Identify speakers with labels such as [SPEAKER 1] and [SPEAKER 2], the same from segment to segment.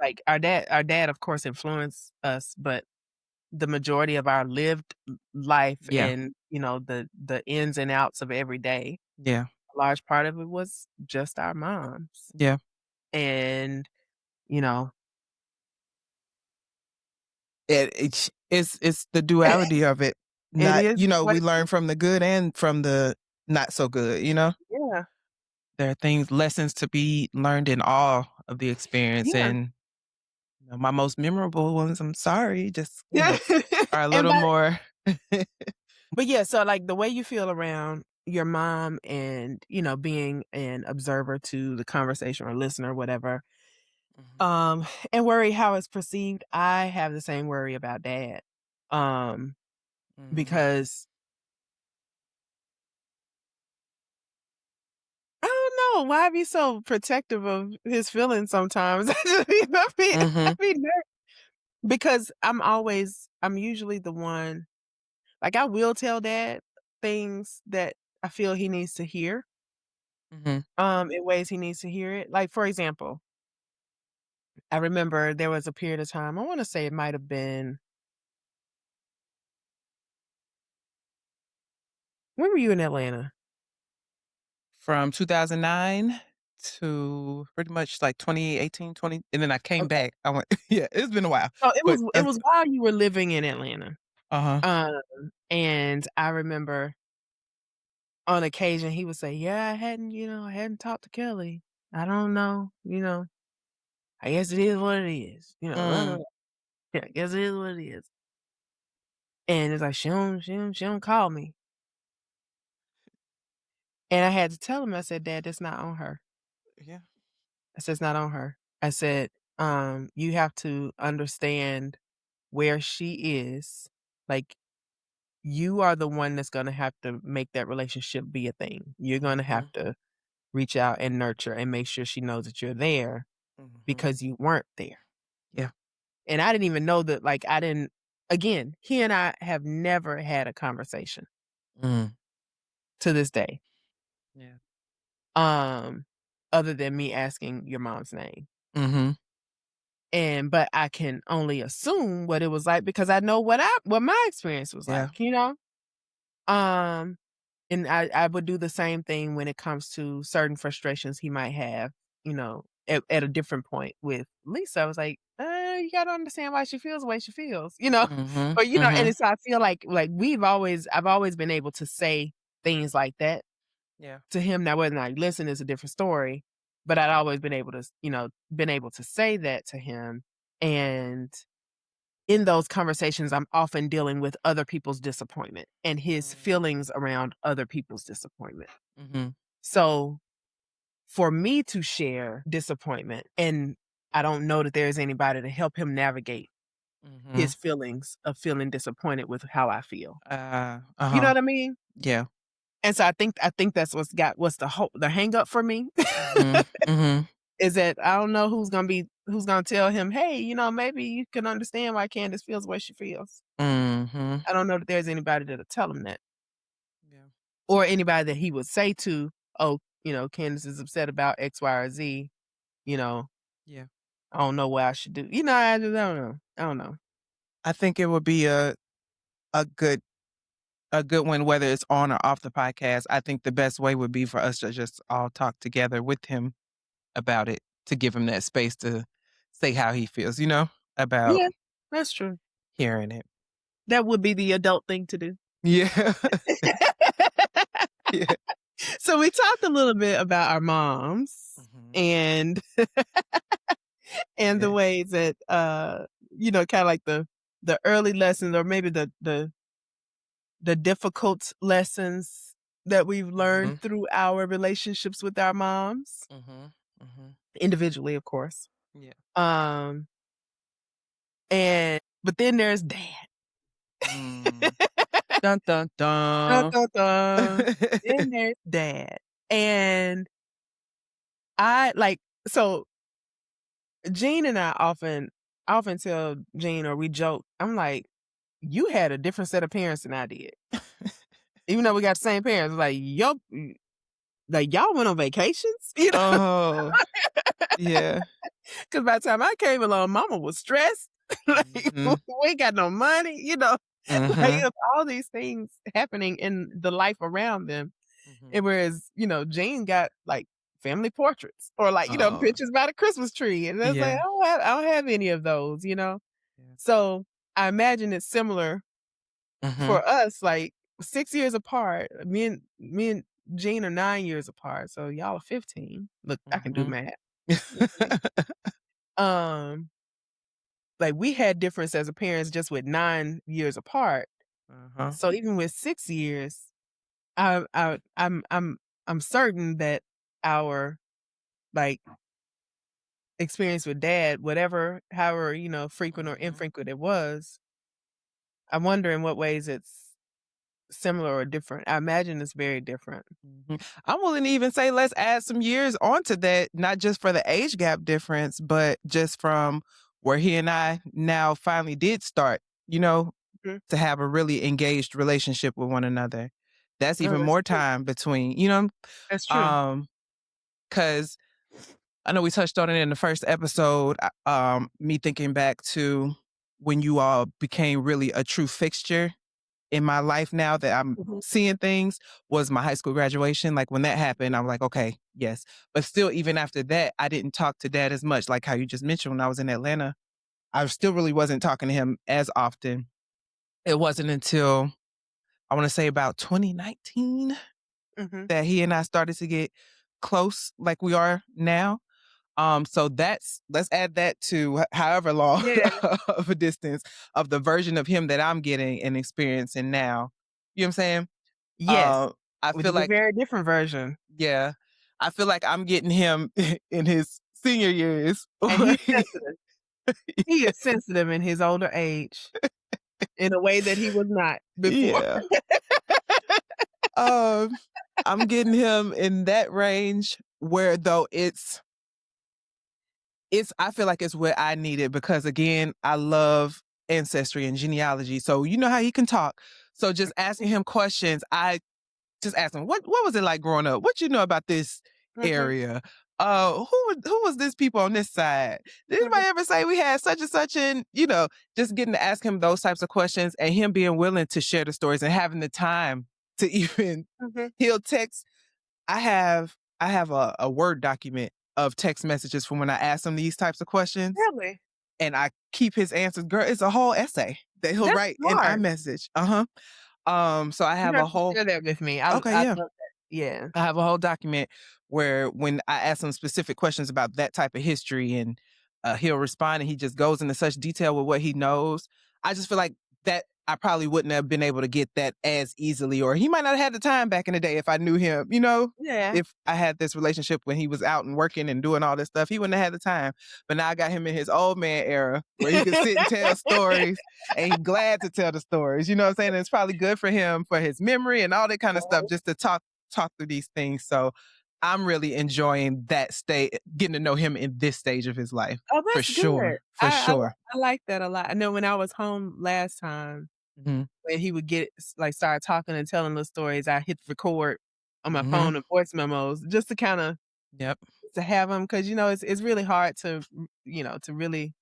[SPEAKER 1] like our dad of course influenced us, but the majority of our lived life
[SPEAKER 2] Yeah.
[SPEAKER 1] and, the ins and outs of every day,
[SPEAKER 2] Yeah.
[SPEAKER 1] a large part of it was just our moms.
[SPEAKER 2] Yeah.
[SPEAKER 1] And, you know
[SPEAKER 2] It's the duality of it.
[SPEAKER 1] it
[SPEAKER 2] Not
[SPEAKER 1] is what
[SPEAKER 2] we
[SPEAKER 1] it
[SPEAKER 2] learn
[SPEAKER 1] is.
[SPEAKER 2] from the good and from the not so good, you know?
[SPEAKER 1] Yeah,
[SPEAKER 2] There are lessons to be learned in all of the experience,
[SPEAKER 1] yeah.
[SPEAKER 2] and, my most memorable ones, I'm sorry, just,
[SPEAKER 1] Yeah.
[SPEAKER 2] are a
[SPEAKER 1] And
[SPEAKER 2] little
[SPEAKER 1] by
[SPEAKER 2] more
[SPEAKER 1] but yeah, so, like, the way you feel around your mom and, being an observer to the conversation or listener, whatever,
[SPEAKER 2] Mhm,
[SPEAKER 1] um, and worry how it's perceived, I have the same worry about dad. Um,
[SPEAKER 2] mhm,
[SPEAKER 1] because I don't know, why be so protective of his feelings sometimes? I
[SPEAKER 2] mhm,
[SPEAKER 1] be ner because I'm usually the one like, I will tell dad things that I feel he needs to hear,
[SPEAKER 2] mhm.
[SPEAKER 1] in ways he needs to hear it. Like, for example, I remember there was a period of time, I wanna say it might have been when were you in Atlanta?
[SPEAKER 2] From 2009 to pretty much, like, 2018, 20, and then I came
[SPEAKER 1] Okay.
[SPEAKER 2] back. I went yeah, it's been a while,
[SPEAKER 1] So it
[SPEAKER 2] but
[SPEAKER 1] was it was while you were living in Atlanta.
[SPEAKER 2] uh-huh.
[SPEAKER 1] Um, and I remember on occasion he would say, "Yeah, I hadn't talked to Kelly. I don't know, I guess it is what it is,
[SPEAKER 2] Mm,
[SPEAKER 1] Yeah, I guess it is what it is." And it's like, "She don't call me." And I had to tell him, I said, "Dad, that's not on her."
[SPEAKER 2] yeah.
[SPEAKER 1] I said, "It's not on her." I said, "You have to understand where she is. Like, you are the one that's gonna have to make that relationship be a thing. You're gonna have
[SPEAKER 2] Mhm,
[SPEAKER 1] to reach out and nurture and make sure she knows that you're there
[SPEAKER 2] mhm.
[SPEAKER 1] because you weren't there."
[SPEAKER 2] Yeah.
[SPEAKER 1] And I didn't even know that, like, I didn't again, he and I have never had a conversation
[SPEAKER 2] Mm,
[SPEAKER 1] to this day,
[SPEAKER 2] yeah.
[SPEAKER 1] um, other than me asking your mom's name.
[SPEAKER 2] Mhm,
[SPEAKER 1] But I can only assume what it was like because I know what my experience was
[SPEAKER 2] yeah.
[SPEAKER 1] like. Um, and I would do the same thing when it comes to certain frustrations he might have, at a different point with Lisa. I was like, you gotta understand why she feels the way she feels,
[SPEAKER 2] Mhm,
[SPEAKER 1] But and
[SPEAKER 2] mhm.
[SPEAKER 1] it's I feel like I've always been able to say things like that
[SPEAKER 2] Yeah.
[SPEAKER 1] to him. Now whether or not he listen is a different story, but I'd always been able to say that to him. And in those conversations, I'm often dealing with other people's disappointment and his
[SPEAKER 2] Mm,
[SPEAKER 1] feelings around other people's disappointment.
[SPEAKER 2] mhm,
[SPEAKER 1] So for me to share disappointment, and I don't know that there's anybody to help him navigate
[SPEAKER 2] mhm.
[SPEAKER 1] his feelings of feeling disappointed with how I feel. You know
[SPEAKER 2] Uh-huh.
[SPEAKER 1] what I mean?
[SPEAKER 2] Yeah.
[SPEAKER 1] And so I think that's what's the hang up for me
[SPEAKER 2] Mhm, mhm,
[SPEAKER 1] is that I don't know who's gonna tell him, hey, maybe you can understand why Candace feels the way she feels.
[SPEAKER 2] mhm.
[SPEAKER 1] I don't know that there's anybody that'll tell him that.
[SPEAKER 2] Yeah.
[SPEAKER 1] Or anybody that he would say to, "Oh, Candace is upset about X, Y, or Z, you know,
[SPEAKER 2] Yeah.
[SPEAKER 1] I don't know what I should do." I just don't know. I don't know.
[SPEAKER 2] I think it would be a good a good one, whether it's on or off the podcast. I think the best way would be for us to just all talk together with him about it, to give him that space to say how he feels, about
[SPEAKER 1] Yeah, that's true.
[SPEAKER 2] hearing it.
[SPEAKER 1] That would be the adult thing to do.
[SPEAKER 2] Yeah. Yeah.
[SPEAKER 1] So we talked a little bit about our moms
[SPEAKER 2] Mhm.
[SPEAKER 1] and the
[SPEAKER 2] Yeah.
[SPEAKER 1] ways that, kinda like the early lessons or maybe the difficult lessons that we've learned
[SPEAKER 2] Mhm.
[SPEAKER 1] through our relationships with our moms,
[SPEAKER 2] Mhm. Mhm.
[SPEAKER 1] individually, of course.
[SPEAKER 2] Yeah.
[SPEAKER 1] Um, but then there's dad.
[SPEAKER 2] Mm. Dun, dun,
[SPEAKER 1] Dun,
[SPEAKER 2] dun.
[SPEAKER 1] dun, dun. Then there's dad. And I like so Gene and I often tell Gene or we joke, I'm like, you had a different set of parents than I did. Even though we got the same parents, like, yup. like, y'all went on vacations? You know?
[SPEAKER 2] Oh, yeah.
[SPEAKER 1] 'Cause by the time I came along, mama was stressed. Like,
[SPEAKER 2] Mhm.
[SPEAKER 1] we ain't got no money, you know? Like,
[SPEAKER 2] Mhm.
[SPEAKER 1] it's all these things happening in the life around them.
[SPEAKER 2] Mhm.
[SPEAKER 1] And whereas, Gene got, like, family portraits or, like,
[SPEAKER 2] Oh,
[SPEAKER 1] pictures by the Christmas tree, and it's like,
[SPEAKER 2] yeah.
[SPEAKER 1] I don't have any of those, you know?
[SPEAKER 2] Yeah.
[SPEAKER 1] So, I imagine it's similar
[SPEAKER 2] Mhm.
[SPEAKER 1] for us, like, 6 years apart. Me and Gene are 9 years apart, so y'all are 15. Look, I can do
[SPEAKER 2] Mhm.
[SPEAKER 1] math. Um, like, we had difference as a parents just with 9 years apart.
[SPEAKER 2] Uh-huh.
[SPEAKER 1] So even with 6 years, I'm certain that our, like, experience with dad, whatever however, frequent or
[SPEAKER 2] Mhm.
[SPEAKER 1] infrequent it was, I wonder in what ways it's similar or different. I imagine it's very different.
[SPEAKER 2] Mhm. I'm willing to even say let's add some years onto that, not just for the age gap difference, but just from where he and I now finally did start, you know,
[SPEAKER 1] Mhm.
[SPEAKER 2] to have a really engaged relationship with one another. That's
[SPEAKER 1] Oh,
[SPEAKER 2] even
[SPEAKER 1] that's
[SPEAKER 2] more
[SPEAKER 1] true.
[SPEAKER 2] time between, you know,
[SPEAKER 1] That's true.
[SPEAKER 2] um, because I know we touched on it in the first episode. Me thinking back to when you all became really a true fixture in my life now that I'm
[SPEAKER 1] Mhm.
[SPEAKER 2] seeing things was my high school graduation. Like when that happened, I'm like, okay, yes. But still, even after that, I didn't talk to dad as much, like how you just mentioned when I was in Atlanta. I still really wasn't talking to him as often. It wasn't until I want to say about 2019
[SPEAKER 1] Mhm.
[SPEAKER 2] that he and I started to get close like we are now. So that's let's add that to however long
[SPEAKER 1] Yeah.
[SPEAKER 2] of a distance of the version of him that I'm getting and experiencing now. You know what I'm saying?
[SPEAKER 1] Yes.
[SPEAKER 2] Uh, I
[SPEAKER 1] Which
[SPEAKER 2] feel
[SPEAKER 1] is a
[SPEAKER 2] like,
[SPEAKER 1] very different version.
[SPEAKER 2] yeah, I feel like I'm getting him in his senior years.
[SPEAKER 1] And he's sensitive. He is sensitive in his older age in a way that he was not before.
[SPEAKER 2] Yeah. Um, I'm getting him in that range where though it's I feel like it's what I needed because again, I love ancestry and genealogy. So you know how he can talk. So just asking him questions, I just ask him, what was it like growing up? What you know about this
[SPEAKER 1] Mhm,
[SPEAKER 2] area? Who was this people on this side? Did
[SPEAKER 1] mhm,
[SPEAKER 2] anybody ever say we had such and such? And just getting to ask him those types of questions and him being willing to share the stories and having the time to even
[SPEAKER 1] mhm.
[SPEAKER 2] he'll text. I have a Word document of text messages from when I ask him these types of questions
[SPEAKER 1] Really?
[SPEAKER 2] and I keep his answers. Girl, it's a whole essay that he'll
[SPEAKER 1] That's
[SPEAKER 2] write in
[SPEAKER 1] smart.
[SPEAKER 2] iMessage. So I
[SPEAKER 1] You
[SPEAKER 2] have
[SPEAKER 1] have
[SPEAKER 2] a
[SPEAKER 1] to
[SPEAKER 2] whole
[SPEAKER 1] share that with me. I
[SPEAKER 2] okay,
[SPEAKER 1] I
[SPEAKER 2] yeah.
[SPEAKER 1] love that. Yeah.
[SPEAKER 2] I have a whole document where when I ask him specific questions about that type of history and he'll respond and he just goes into such detail with what he knows. I just feel like that I probably wouldn't have been able to get that as easily, or he might not have had the time back in the day if I knew him,
[SPEAKER 1] Yeah.
[SPEAKER 2] if I had this relationship when he was out and working and doing all this stuff, he wouldn't have had the time. But now I got him in his old man era where he could sit and tell stories and he's glad to tell the stories. You know what I'm saying? And it's probably good for him for his memory and all that kind of stuff just to talk through these things. So I'm really enjoying that state, getting to know him in this stage of his life.
[SPEAKER 1] Oh,
[SPEAKER 2] For
[SPEAKER 1] that's good.
[SPEAKER 2] sure. For sure.
[SPEAKER 1] I like that a lot. I know when I was home last time,
[SPEAKER 2] Mhm.
[SPEAKER 1] when he would start talking and telling the stories, I hit record on my
[SPEAKER 2] Mhm.
[SPEAKER 1] phone and voice memos just to kinda
[SPEAKER 2] Yep.
[SPEAKER 1] to have them, because it's really hard to, to really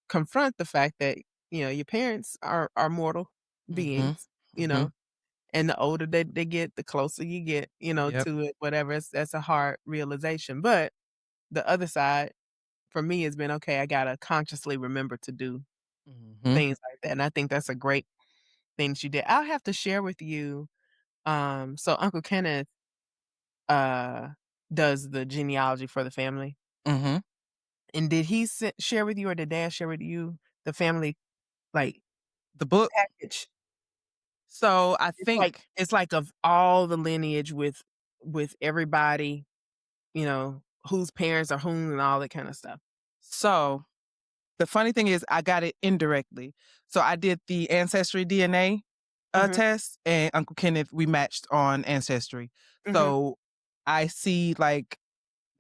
[SPEAKER 1] confront the fact that, your parents are mortal
[SPEAKER 2] Mhm.
[SPEAKER 1] beings,
[SPEAKER 2] Mhm.
[SPEAKER 1] and the older they get, the closer you get,
[SPEAKER 2] Yep.
[SPEAKER 1] to it, whatever. That's a hard realization. But the other side for me has been, okay, I gotta consciously remember to do
[SPEAKER 2] Mhm.
[SPEAKER 1] things like that. And I think that's a great thing that you did. I'll have to share with you. So Uncle Kenneth uh does the genealogy for the family.
[SPEAKER 2] Mhm.
[SPEAKER 1] And did he share with you, or did dad share with you the family, like,
[SPEAKER 2] The book.
[SPEAKER 1] package?
[SPEAKER 2] So I
[SPEAKER 1] It's like
[SPEAKER 2] think
[SPEAKER 1] it's like of all the lineage with everybody, whose parents are whom and all that kind of stuff.
[SPEAKER 2] so the funny thing is I got it indirectly. So I did the ancestry DNA
[SPEAKER 1] Mhm,
[SPEAKER 2] test and Uncle Kenneth, we matched on ancestry.
[SPEAKER 1] mhm.
[SPEAKER 2] So I see like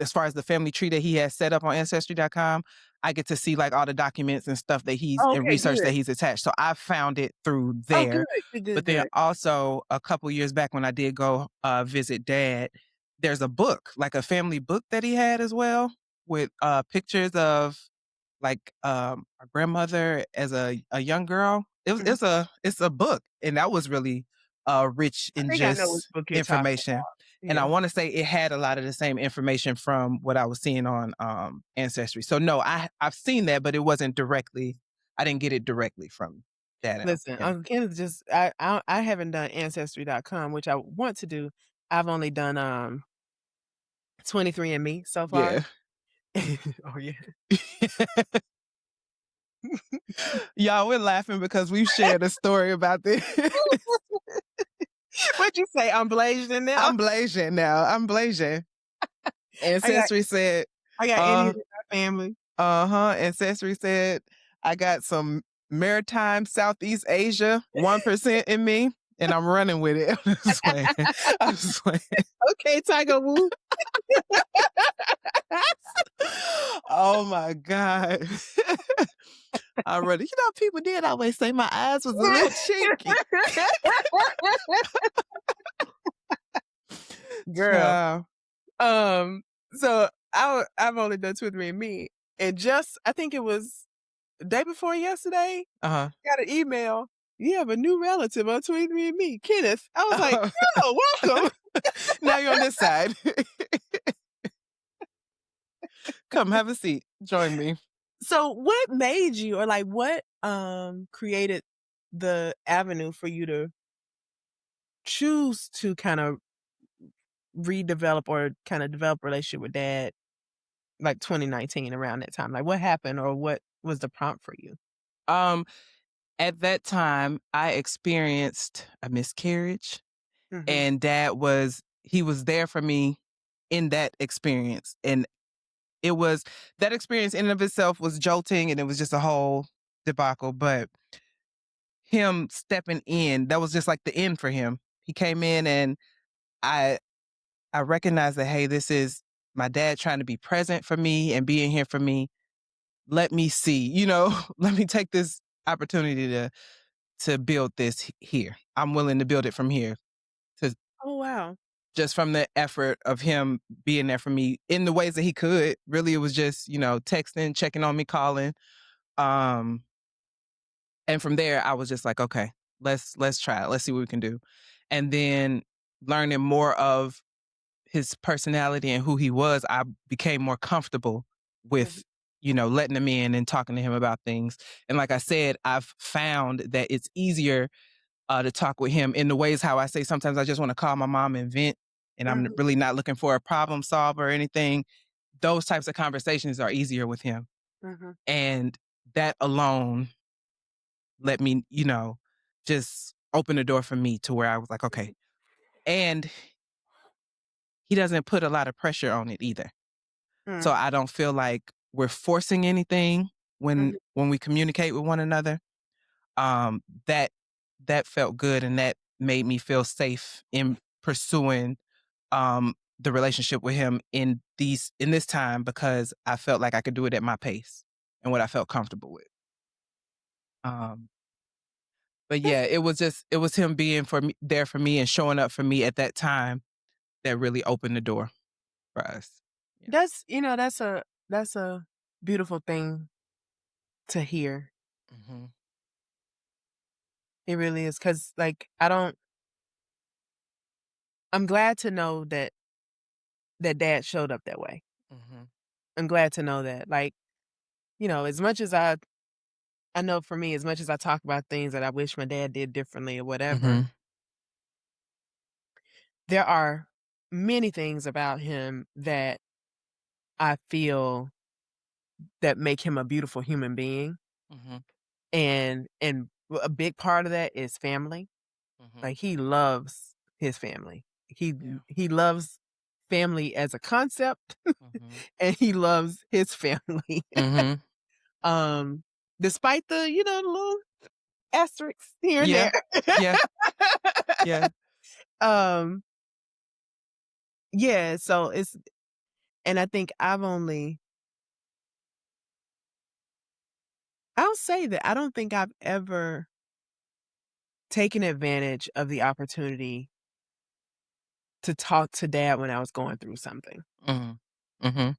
[SPEAKER 2] as far as the family tree that he has set up on ancestry.com, I get to see like all the documents and stuff that he's
[SPEAKER 1] Oh,
[SPEAKER 2] and
[SPEAKER 1] okay,
[SPEAKER 2] research
[SPEAKER 1] good.
[SPEAKER 2] that he's attached. So I found it through
[SPEAKER 1] Oh, good,
[SPEAKER 2] there.
[SPEAKER 1] good, good,
[SPEAKER 2] But then
[SPEAKER 1] good.
[SPEAKER 2] also a couple years back when I did go visit dad, there's a book, like a family book that he had as well with, pictures of, like, our grandmother as a young girl.
[SPEAKER 1] Mhm.
[SPEAKER 2] It's a book, and that was really, rich
[SPEAKER 1] I
[SPEAKER 2] in
[SPEAKER 1] think I know which
[SPEAKER 2] just
[SPEAKER 1] book you're talking
[SPEAKER 2] information,
[SPEAKER 1] about.
[SPEAKER 2] and I
[SPEAKER 1] Yeah.
[SPEAKER 2] wanna say it had a lot of the same information from what I was seeing on, Ancestry. So, no, I've seen that, but it wasn't directly I didn't get it directly from that,
[SPEAKER 1] Listen,
[SPEAKER 2] him.
[SPEAKER 1] Uncle Kenneth just I haven't done Ancestry.com, which I want to do. I've only done, 23andMe so far.
[SPEAKER 2] Yeah.
[SPEAKER 1] Oh, yeah.
[SPEAKER 2] Y'all, we're laughing because we've shared a story about this.
[SPEAKER 1] What'd you say? I'm Blasian now?
[SPEAKER 2] I'm Blasian now. I'm Blasian.
[SPEAKER 1] I got
[SPEAKER 2] Ancestry said,
[SPEAKER 1] I got Indian
[SPEAKER 2] uh,
[SPEAKER 1] in my family.
[SPEAKER 2] uh-huh. Ancestry said, I got some maritime Southeast Asia 1% in me, and I'm running with it. I'm just playing. I'm just playing.
[SPEAKER 1] Okay, Tiger Woo.
[SPEAKER 2] Oh my God. I really, people did always say my eyes was a little cheeky.
[SPEAKER 1] Girl.
[SPEAKER 2] Child.
[SPEAKER 1] Um, so I've only done 23andMe, and just I think it was the day before yesterday,
[SPEAKER 2] Uh-huh.
[SPEAKER 1] got an email. You have a new relative on 23andMe, Kenneth. I was like,
[SPEAKER 2] Oh.
[SPEAKER 1] "Oh, welcome."
[SPEAKER 2] Now you're on this side. Come have a seat. Join me.
[SPEAKER 1] So what made you or like what created the avenue for you to choose to kind of redevelop or kind of develop a relationship with dad like 2019 around that time? Like what happened or what was the prompt for you?
[SPEAKER 2] Um, at that time, I experienced a miscarriage,
[SPEAKER 1] Mhm.
[SPEAKER 2] and he was there for me in that experience. And it was that experience in and of itself was jolting, and it was just a whole debacle. But him stepping in, that was just like the end for him. He came in, and I I recognized that, hey, this is my dad trying to be present for me and being here for me. Let me see, let me take this opportunity to build this here. I'm willing to build it from here. To
[SPEAKER 1] Oh, wow.
[SPEAKER 2] just from the effort of him being there for me in the ways that he could. Really, it was just, texting, checking on me, calling. Um, and from there, I was just like, okay, let's try it. Let's see what we can do. And then learning more of his personality and who he was, I became more comfortable
[SPEAKER 1] Mhm,
[SPEAKER 2] with, letting him in and talking to him about things. And like I said, I've found that it's easier to talk with him in the ways how I say sometimes I just want to call my mom and vent, and I'm
[SPEAKER 1] mhm,
[SPEAKER 2] really not looking for a problem solver or anything. Those types of conversations are easier with him.
[SPEAKER 1] mhm.
[SPEAKER 2] And that alone let me, just open the door for me to where I was like, okay. And he doesn't put a lot of pressure on it either. So
[SPEAKER 1] Mm,
[SPEAKER 2] I don't feel like we're forcing anything when
[SPEAKER 1] mhm.
[SPEAKER 2] we communicate with one another. That felt good, and that made me feel safe in pursuing the relationship with him in this time, because I felt like I could do it at my pace and what I felt comfortable with. Um, but
[SPEAKER 1] That's
[SPEAKER 2] yeah, it was him being there for me and showing up for me at that time that really opened the door for us. Yeah.
[SPEAKER 1] that's a beautiful thing to hear.
[SPEAKER 2] Mhm.
[SPEAKER 1] It really is, cause like, I'm glad to know that dad showed up that way.
[SPEAKER 2] Mhm.
[SPEAKER 1] I'm glad to know that, like, as much as I know for me, as much as I talk about things that I wish my dad did differently or whatever,
[SPEAKER 2] Mhm.
[SPEAKER 1] there are many things about him that I feel that make him a beautiful human being,
[SPEAKER 2] Mhm.
[SPEAKER 1] and a big part of that is family.
[SPEAKER 2] Mhm.
[SPEAKER 1] Like, he loves his family. He
[SPEAKER 2] Yeah.
[SPEAKER 1] he loves family as a concept,
[SPEAKER 2] Mhm.
[SPEAKER 1] and he loves his family.
[SPEAKER 2] Mhm.
[SPEAKER 1] Um, despite the little asterisks here and
[SPEAKER 2] Yeah.
[SPEAKER 1] there.
[SPEAKER 2] Yeah. Yeah.
[SPEAKER 1] Um, yeah, so and I think I'll say that I don't think I've ever taken advantage of the opportunity to talk to dad when I was going through something.
[SPEAKER 2] Mhm. Mhm.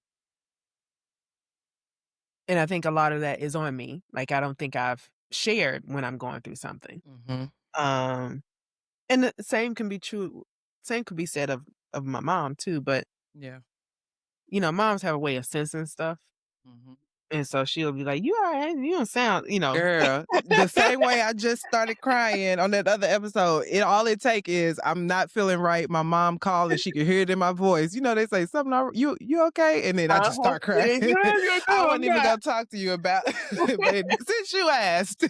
[SPEAKER 1] And I think a lot of that is on me. Like, I don't think I've shared when I'm going through something.
[SPEAKER 2] Mhm.
[SPEAKER 1] Um, and the same could be said of my mom too, but,
[SPEAKER 2] Yeah.
[SPEAKER 1] moms have a way of sensing stuff,
[SPEAKER 2] Mhm.
[SPEAKER 1] and so she'll be like, "You alright? You don't sound."
[SPEAKER 2] Girl, the same way I just started crying on that other episode, all it take is I'm not feeling right, my mom called and she could hear it in my voice. You know, they say, "Something you okay?" And then I just
[SPEAKER 1] Uh-huh.
[SPEAKER 2] start
[SPEAKER 1] It
[SPEAKER 2] crying.
[SPEAKER 1] ain't good, you
[SPEAKER 2] I
[SPEAKER 1] know I'm
[SPEAKER 2] wasn't even
[SPEAKER 1] not.
[SPEAKER 2] gonna talk to you about but since you asked.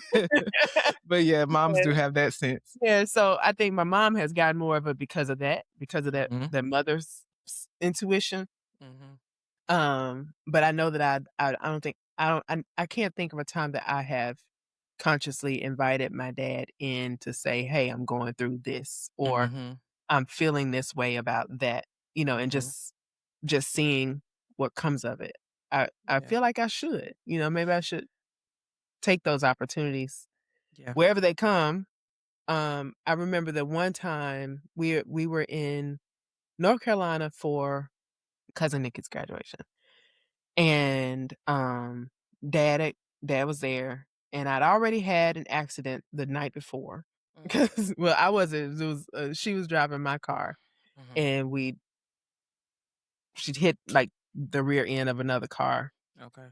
[SPEAKER 2] But yeah, moms do
[SPEAKER 1] Yeah.
[SPEAKER 2] have that sense.
[SPEAKER 1] Yeah, so I think my mom has gotten more of it because of that
[SPEAKER 2] Mhm.
[SPEAKER 1] that mother's intuition.
[SPEAKER 2] Mhm.
[SPEAKER 1] But I know that I don't think I can't think of a time that I have consciously invited my dad in to say, "Hey, I'm going through this," or
[SPEAKER 2] Mhm.
[SPEAKER 1] "I'm feeling this way about that," and
[SPEAKER 2] Mhm.
[SPEAKER 1] just seeing what comes of it. I
[SPEAKER 2] Yeah.
[SPEAKER 1] feel like I should, maybe I should take those opportunities
[SPEAKER 2] Yeah.
[SPEAKER 1] wherever they come. I remember that one time we were in North Carolina for cousin Nikki's graduation. And, dad had dad was there, and I'd already had an accident the night before
[SPEAKER 2] Mhm.
[SPEAKER 1] because well, I wasn't, she was driving my car,
[SPEAKER 2] Mhm.
[SPEAKER 1] and she'd hit, like, the rear end of another car,
[SPEAKER 2] Okay.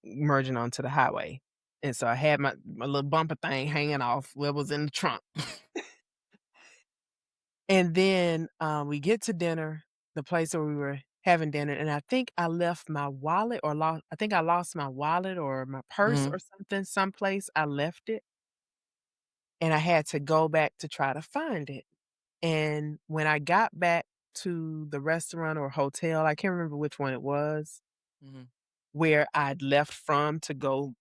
[SPEAKER 1] merging onto the highway, and so I had my little bumper thing hanging off what was in the trunk. And then, we get to dinner, the place where we were having dinner, and I think I left my wallet or lost I think I lost my wallet or my purse
[SPEAKER 2] Mhm.
[SPEAKER 1] or something someplace, I left it, and I had to go back to try to find it. And when I got back to the restaurant or hotel, I can't remember which one it was,
[SPEAKER 2] Mhm.
[SPEAKER 1] where I'd left from to go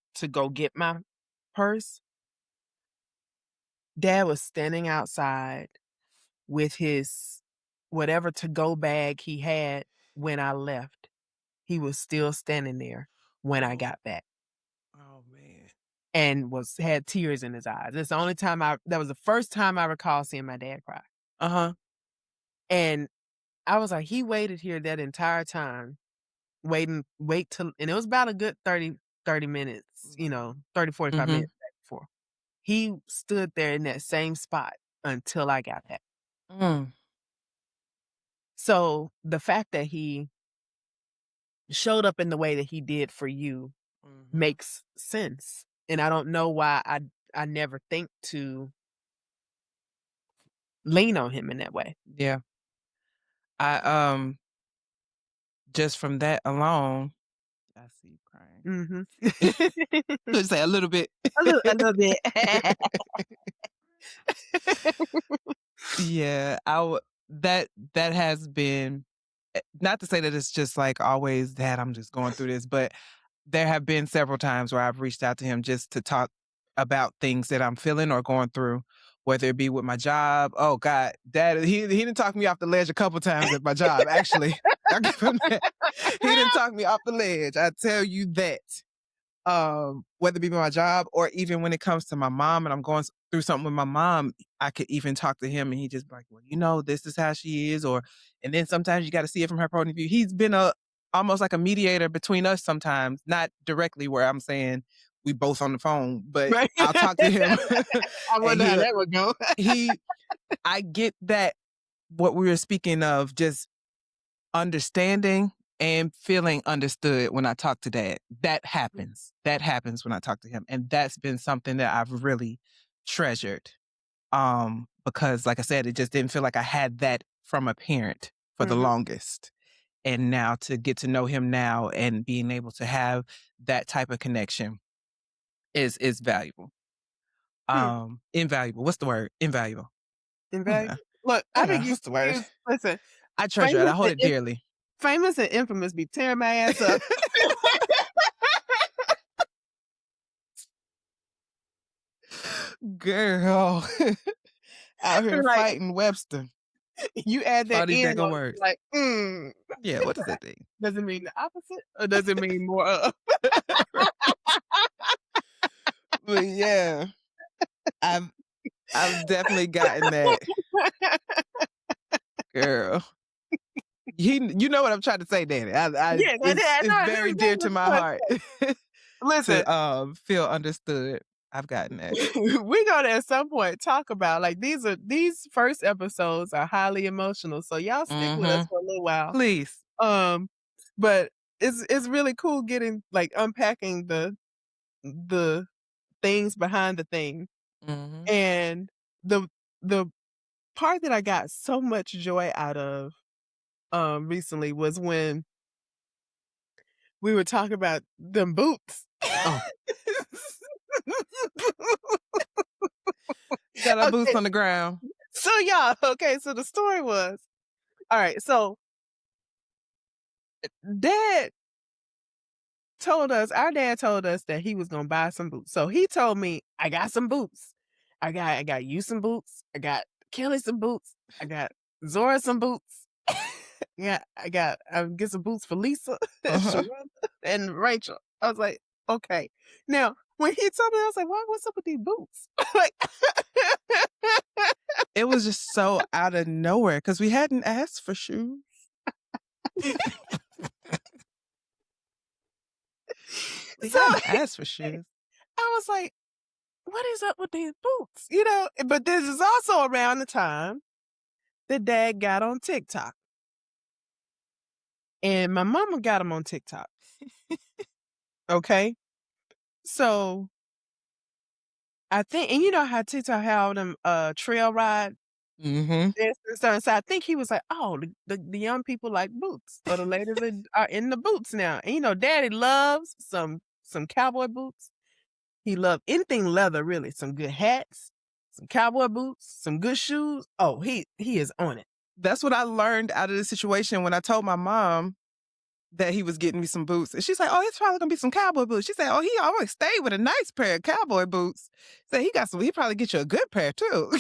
[SPEAKER 1] get my purse, dad was standing outside with his whatever to-go bag he had when I left. He was still standing there when I
[SPEAKER 2] Oh.
[SPEAKER 1] got back
[SPEAKER 2] Oh, man.
[SPEAKER 1] and was had tears in his eyes. That's the only time that was the first time I recall seeing my dad cry.
[SPEAKER 2] Uh-huh.
[SPEAKER 1] And I was like, "He waited here that entire time, wait till," and it was about a good 30 minutes,
[SPEAKER 2] Right.
[SPEAKER 1] 30, 45
[SPEAKER 2] Mhm.
[SPEAKER 1] minutes back before. He stood there in that same spot until I got back.
[SPEAKER 2] Mm.
[SPEAKER 1] So, the fact that he showed up in the way that he did for you
[SPEAKER 2] Mhm.
[SPEAKER 1] makes sense, and I don't know why I never think to lean on him in that way.
[SPEAKER 2] Yeah. I, just from that alone I see you crying.
[SPEAKER 1] Mhm.
[SPEAKER 2] Let's say a little bit.
[SPEAKER 1] A little bit.
[SPEAKER 2] Yeah, that has been not to say that it's just like always that I'm just going through this, but there have been several times where I've reached out to him just to talk about things that I'm feeling or going through, whether it be with my job. Oh God, dad, he didn't talk me off the ledge a couple times at my job. Actually, I give him that. He didn't talk me off the ledge. I tell you that. Whether it be my job or even when it comes to my mom and I'm going through something with my mom, I could even talk to him and he just be like, well, this is how she is. And then sometimes you got to see it from her point of view. He's been almost like a mediator between us sometimes, not directly where I'm saying we both on the phone, but
[SPEAKER 1] Right?
[SPEAKER 2] I'll talk to him
[SPEAKER 1] I
[SPEAKER 2] and
[SPEAKER 1] wonder how that would go.
[SPEAKER 2] he, I get that what we were speaking of, just understanding and feeling understood when I talk to dad. That happens. That happens when I talk to him. And that's been something that I've really treasured. Because like I said, it just didn't feel like I had that from a parent for the
[SPEAKER 1] Mhm.
[SPEAKER 2] longest. And now to get to know him now and being able to have that type of connection is valuable.
[SPEAKER 1] Hmm.
[SPEAKER 2] Invaluable. What's the word? Invaluable.
[SPEAKER 1] Invaluable. Look,
[SPEAKER 2] I
[SPEAKER 1] I
[SPEAKER 2] don't know.
[SPEAKER 1] think you
[SPEAKER 2] What's the word?
[SPEAKER 1] listen,
[SPEAKER 2] I treasure it. I
[SPEAKER 1] famous
[SPEAKER 2] hold
[SPEAKER 1] and
[SPEAKER 2] it dearly.
[SPEAKER 1] famous and infamous be tearing my ass up.
[SPEAKER 2] Girl. Out here
[SPEAKER 1] Like,
[SPEAKER 2] fighting Webster.
[SPEAKER 1] you add
[SPEAKER 2] All
[SPEAKER 1] that
[SPEAKER 2] these
[SPEAKER 1] "in"
[SPEAKER 2] daggone
[SPEAKER 1] on it,
[SPEAKER 2] words.
[SPEAKER 1] like,
[SPEAKER 2] Yeah, what is that thing?
[SPEAKER 1] does it mean the opposite or does it mean more of?
[SPEAKER 2] But yeah, I've I've definitely gotten that. Girl, you know what I'm trying to say, Danny.
[SPEAKER 1] Yeah,
[SPEAKER 2] It's
[SPEAKER 1] I know
[SPEAKER 2] very
[SPEAKER 1] that's
[SPEAKER 2] dear
[SPEAKER 1] exactly
[SPEAKER 2] to
[SPEAKER 1] what
[SPEAKER 2] my
[SPEAKER 1] I'm
[SPEAKER 2] heart
[SPEAKER 1] trying to say. Listen,
[SPEAKER 2] to, feel understood. I've gotten that.
[SPEAKER 1] we gonna at some point talk about like these first episodes are highly emotional, so y'all stick with us
[SPEAKER 2] Mhm.
[SPEAKER 1] for a little while.
[SPEAKER 2] Please.
[SPEAKER 1] Um, but it's really cool getting like unpacking the things behind the thing.
[SPEAKER 2] Mhm.
[SPEAKER 1] And the the part that I got so much joy out of recently was when we were talking about them boots.
[SPEAKER 2] Oh, got our boots
[SPEAKER 1] Okay,
[SPEAKER 2] on the ground.
[SPEAKER 1] so y'all, okay, so the story was all right, so dad our dad told us that he was gonna buy some boots. So he told me, I got some boots. I got you some boots. I got Kelly some boots. I got Zora some boots. Yeah, I get some boots for Lisa,
[SPEAKER 2] Uh-huh.
[SPEAKER 1] Sharonda, and Rachel. I was like, okay. Now, when he told me, I was like, what's up with these boots? Like
[SPEAKER 2] It was just so out of nowhere because we hadn't asked for shoes. We
[SPEAKER 1] so
[SPEAKER 2] hadn't asked for shoes.
[SPEAKER 1] I was like, what is up with these boots? But this is also around the time that dad got on TikTok. And my mama got him on TikTok, okay? So, I think and you know how TikTok had all them, trail ride
[SPEAKER 2] Mhm.
[SPEAKER 1] dances and stuff, so I think he was like, "Oh, the young people like boots, or the ladies are in the boots now." And, daddy loves some cowboy boots. He loved anything leather, really, some good hats, some cowboy boots, some good shoes. Oh, he is on it.
[SPEAKER 2] That's what I learned out of the situation when I told my mom that he was getting me some boots. And she's like, "Oh, it's probably gonna be some cowboy boots." She said, "Oh, he always stayed with a nice pair of cowboy boots." Said he probably get you a good pair too.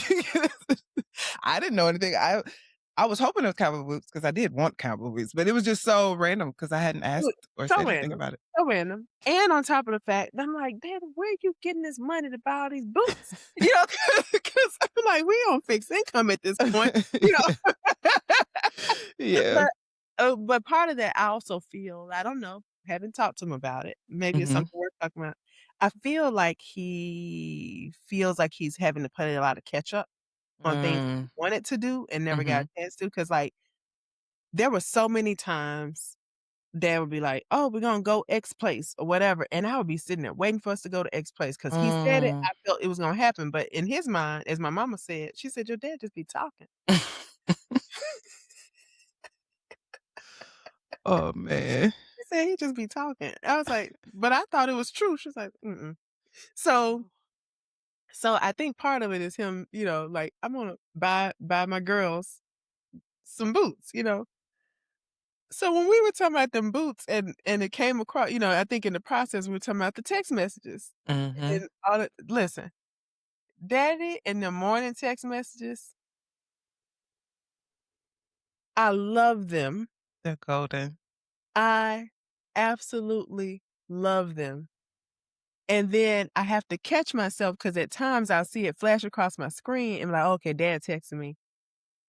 [SPEAKER 2] I didn't know anything. I was hoping it was cowboy boots because I did want cowboy boots, but it was just so random because I hadn't asked
[SPEAKER 1] Look,
[SPEAKER 2] or
[SPEAKER 1] so
[SPEAKER 2] said anything
[SPEAKER 1] random,
[SPEAKER 2] about it.
[SPEAKER 1] so random. And on top of the fact that I'm like, "Dad, where you getting this money to buy all these boots?" You know, because I'm like, "We on fixed income at this point," you know?
[SPEAKER 2] Yeah.
[SPEAKER 1] But, but part of that, I also feel I don't know, haven't talked to him about it. Maybe it's
[SPEAKER 2] Mhm.
[SPEAKER 1] something worth talking about. I feel like he feels like he's having to play a lot of catch up on things that he
[SPEAKER 2] Mm.
[SPEAKER 1] wanted to do and never got
[SPEAKER 2] Mhm.
[SPEAKER 1] a chance to. Because like, there were so many times dad would be like, "Oh, we're gonna go X place or whatever," and I would be sitting there waiting for us to go to X place because he said it,
[SPEAKER 2] Mm.
[SPEAKER 1] I felt it was gonna happen, but in his mind, as my mama said, she said, "Your dad just be talking."
[SPEAKER 2] Oh, man.
[SPEAKER 1] She said, "He just be talking." I was like, "But I thought it was true." She's like, "Mm-mm." So so I think part of it is him, like, I'm gonna buy my girls some boots. So when we were talking about them boots and it came across, I think in the process we were talking about the text messages
[SPEAKER 2] Mhm.
[SPEAKER 1] and all the listen, daddy in the morning text messages, I love them.
[SPEAKER 2] They're golden.
[SPEAKER 1] I absolutely love them. And then I have to catch myself because at times I'll see it flash across my screen and be like, "Okay, dad texted me."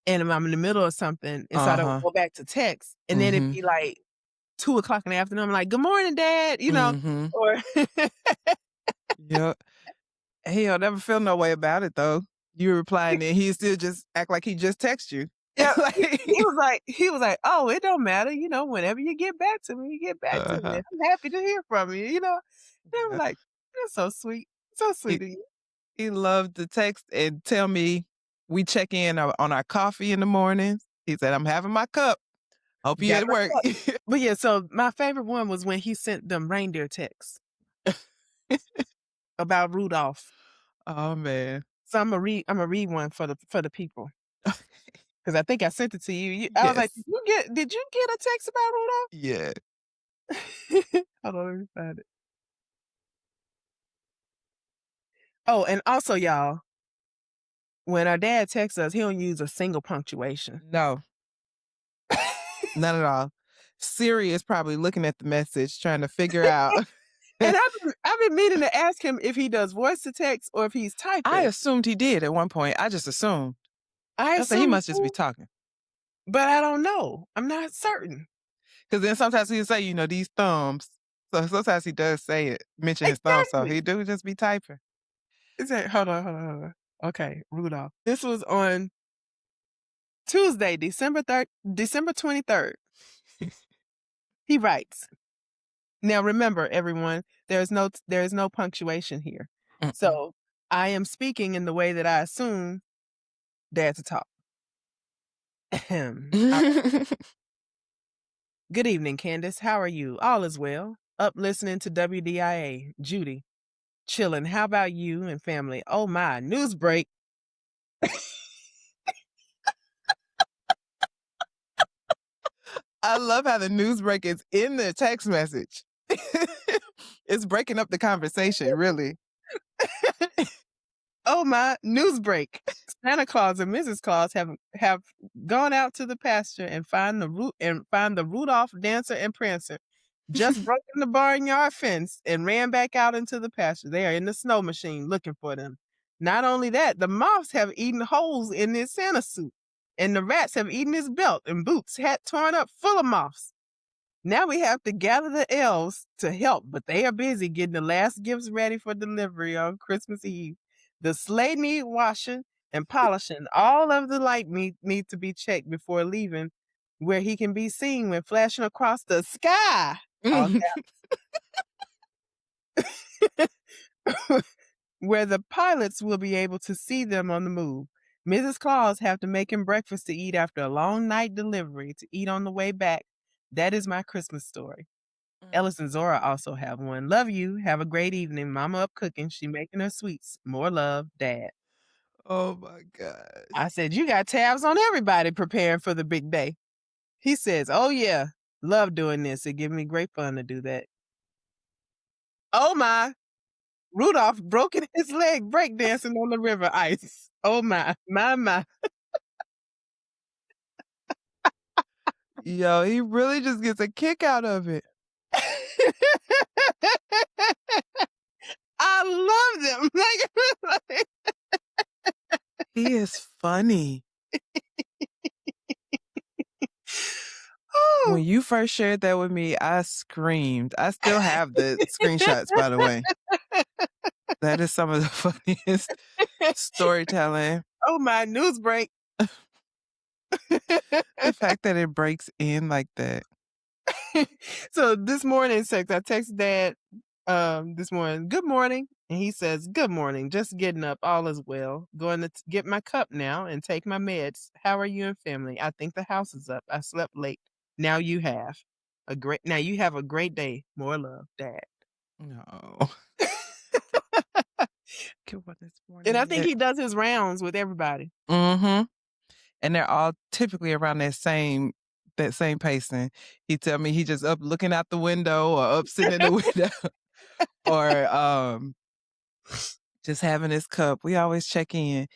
[SPEAKER 1] And I'm in the middle of something, and so I don't
[SPEAKER 2] Uh-huh.
[SPEAKER 1] go back to text, and then it'd
[SPEAKER 2] Mhm.
[SPEAKER 1] be like 2 o'clock in the afternoon, I'm like, "Good morning, dad,"
[SPEAKER 2] Mhm.
[SPEAKER 1] or
[SPEAKER 2] Yep. He'll never feel no way about it though. You replying and he still just act like he just text you.
[SPEAKER 1] yeah, he
[SPEAKER 2] Like
[SPEAKER 1] was like "Oh, it don't matter, whenever you get back to me, you get back to me.
[SPEAKER 2] Uh-huh.
[SPEAKER 1] I'm happy to hear from you." And I'm
[SPEAKER 2] Yeah.
[SPEAKER 1] like, "That's so sweet. So
[SPEAKER 2] He
[SPEAKER 1] sweet of you."
[SPEAKER 2] he loved to text and tell me we check in on our coffee in the mornings. He said, "I'm having my cup. Hope you
[SPEAKER 1] Got
[SPEAKER 2] at
[SPEAKER 1] my
[SPEAKER 2] work."
[SPEAKER 1] cup. But yeah, so my favorite one was when he sent them reindeer texts about Rudolph.
[SPEAKER 2] Oh, man.
[SPEAKER 1] So Imma read one for the people, 'cause I think I sent it to you. I was like,
[SPEAKER 2] Yes.
[SPEAKER 1] Did you get a text about Rudolph?"
[SPEAKER 2] Yeah.
[SPEAKER 1] Hold on, let me find it. Oh, and also, y'all, when our dad texts us, he don't use a single punctuation.
[SPEAKER 2] No, none at all. Siri is probably looking at the message trying to figure out.
[SPEAKER 1] And I've been meaning to ask him if he does voice to text or if he's
[SPEAKER 2] I
[SPEAKER 1] typing.
[SPEAKER 2] assumed he did at one point. I just assumed.
[SPEAKER 1] I
[SPEAKER 2] I said, "He
[SPEAKER 1] assume
[SPEAKER 2] must just be
[SPEAKER 1] too.
[SPEAKER 2] talking."
[SPEAKER 1] but I don't know. I'm not certain.
[SPEAKER 2] Because then sometimes he'll say, these thumbs. So sometimes he does say it, mention his thumbs, so
[SPEAKER 1] Exactly.
[SPEAKER 2] he do just be typing.
[SPEAKER 1] Is that hold on. Okay, Rudolph. This was on Tuesday, December 23rd. He writes. Now remember, everyone, there is no punctuation here.
[SPEAKER 2] Mm-mm.
[SPEAKER 1] So I am speaking in the way that I assume Dad to talk. Ahem. Good evening, Candace. How are you? All is well. Up listening to WDIA. Judy. Chilling. How about you and family? Oh my, news break.
[SPEAKER 2] I love how the news break is in the text message. It's breaking up the conversation, really.
[SPEAKER 1] Oh my, news break. Santa Claus and Mrs. Claus have gone out to the pasture and find the Rudolph dancer and prancer. Just broken the barnyard fence and ran back out into the pasture. They are in the snow machine looking for them. Not only that, the moths have eaten holes in his Santa suit, and the rats have eaten his belt and boots, hat torn up full of moths. Now we have to gather the elves to help, but they are busy getting the last gifts ready for delivery on Christmas Eve. The sleigh need washing and polishing. All of the light need to be checked before leaving, where he can be seen when flashing across the sky. All where the pilots will be able to see them on the move. Mrs. Claus have to make him breakfast to eat after a long night delivery to eat on the way back. That is my Christmas story. Ellis and Zora also have one. Love you. Have a great evening. Mama up cooking. She making her sweets. More love, Dad.
[SPEAKER 2] Oh my
[SPEAKER 1] I
[SPEAKER 2] gosh.
[SPEAKER 1] said, you got tabs on everybody preparing for the big day. He says, oh yeah, love doing this. It gives me great fun to do that. Oh my, Rudolph broken his leg breakdancing on the river ice. Oh my.
[SPEAKER 2] Yo, he really just gets a kick out of it.
[SPEAKER 1] I love them. Like,
[SPEAKER 2] He is funny.
[SPEAKER 1] oh.
[SPEAKER 2] When you first shared that with me, I screamed. I still have the screenshots, by the way. That is some of the funniest storytelling.
[SPEAKER 1] Oh my, news break.
[SPEAKER 2] The fact that it breaks in like that.
[SPEAKER 1] So this morning, I text Dad this morning, good morning. And he says, good morning. Just getting up. All is well. Going to get my cup now and take my meds. How are you and family? I think the house is up. I slept late. Now you have now you have a great day. More love, Dad.
[SPEAKER 2] No. Good one this
[SPEAKER 1] And I
[SPEAKER 2] morning
[SPEAKER 1] think
[SPEAKER 2] yet.
[SPEAKER 1] he does his rounds with everybody.
[SPEAKER 2] Mm-hmm. And they're all typically around that same pacing. He tell me he just up looking out the window or up sitting in the window or just having his cup. We always check in.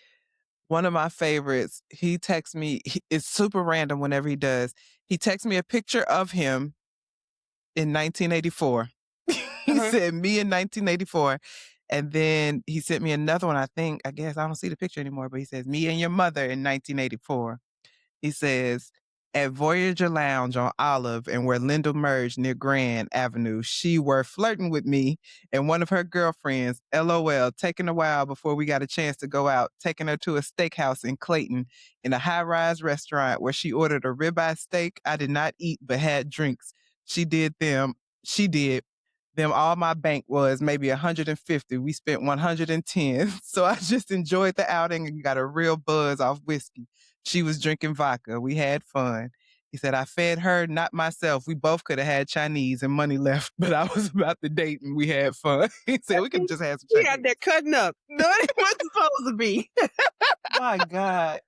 [SPEAKER 2] One of my favorites, he texts me, it's super random whenever he does. He texts me a picture of him in 1984. He
[SPEAKER 1] Uh-huh.
[SPEAKER 2] said me in 1984. And then he sent me another one, I guess I don't see the picture anymore, but he says me and your mother in 1984. He says, at Voyager Lounge on Olive and where Linda merged near Grand Avenue, she were flirting with me and one of her girlfriends, LOL, taking a while before we got a chance to go out, taking her to a steakhouse in Clayton in a high-rise restaurant where she ordered a ribeye steak. I did not eat but had drinks. She did them. All my bank was maybe 150. We spent 110. So I just enjoyed the outing and got a real buzz off whiskey. She was drinking vodka. We had fun. He said, I fed her, not myself. We both could have had Chinese and money left, but I was about to date and we had fun. He said, we could just have some
[SPEAKER 1] He out
[SPEAKER 2] Chinese.
[SPEAKER 1] there cutting up. No, it wasn't supposed to be.
[SPEAKER 2] My God.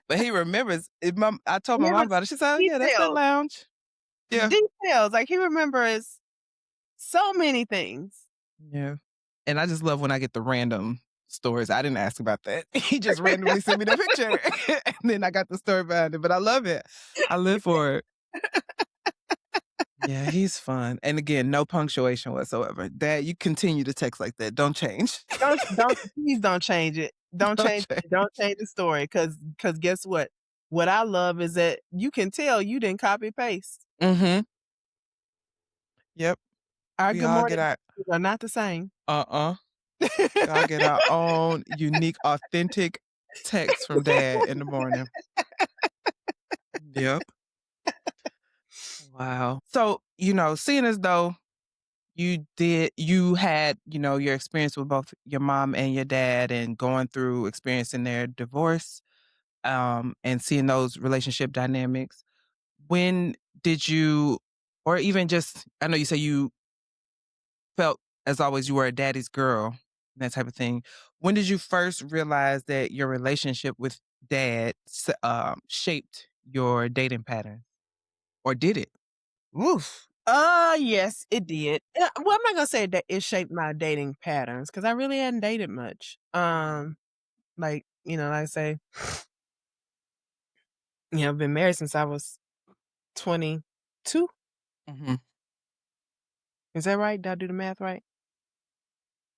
[SPEAKER 2] But he remembers. I told my mom
[SPEAKER 1] Remembers
[SPEAKER 2] about it. She said, oh, yeah, that's that
[SPEAKER 1] details.
[SPEAKER 2] lounge. Yeah.
[SPEAKER 1] Details. Like he remembers so many things.
[SPEAKER 2] Yeah. And I just love when I get the random stories. I didn't ask about that. He just randomly sent me the picture. And then I got the story behind it. But I love it. I live for it. Yeah, he's fun. And again, no punctuation whatsoever. Dad, you continue to text like that. Don't change.
[SPEAKER 1] Please don't change it. Don't
[SPEAKER 2] Don't
[SPEAKER 1] change
[SPEAKER 2] change.
[SPEAKER 1] don't change the story because guess what? what I love is that you can tell you didn't copy paste.
[SPEAKER 2] Mhm. Yep.
[SPEAKER 1] Our
[SPEAKER 2] We
[SPEAKER 1] good
[SPEAKER 2] all get
[SPEAKER 1] morning
[SPEAKER 2] our
[SPEAKER 1] are not the same.
[SPEAKER 2] uh-uh. We all get our own unique, authentic text from dad in the morning. Yep. Wow. So, seeing as though you had, your experience with both your mom and your dad and going through experiencing their divorce, and seeing those relationship dynamics, when did you or even just I know you say you felt as always you were a daddy's girl, that type of thing. When did you first realize that your relationship with dad shaped your dating pattern? Or did it?
[SPEAKER 1] Woof. Yes, it did. Well, I'm not gonna say that it shaped my dating patterns because I really hadn't dated much. Like, like I say, I've been married since I was 22.
[SPEAKER 2] Mhm,
[SPEAKER 1] Is that right? Did I do the math right?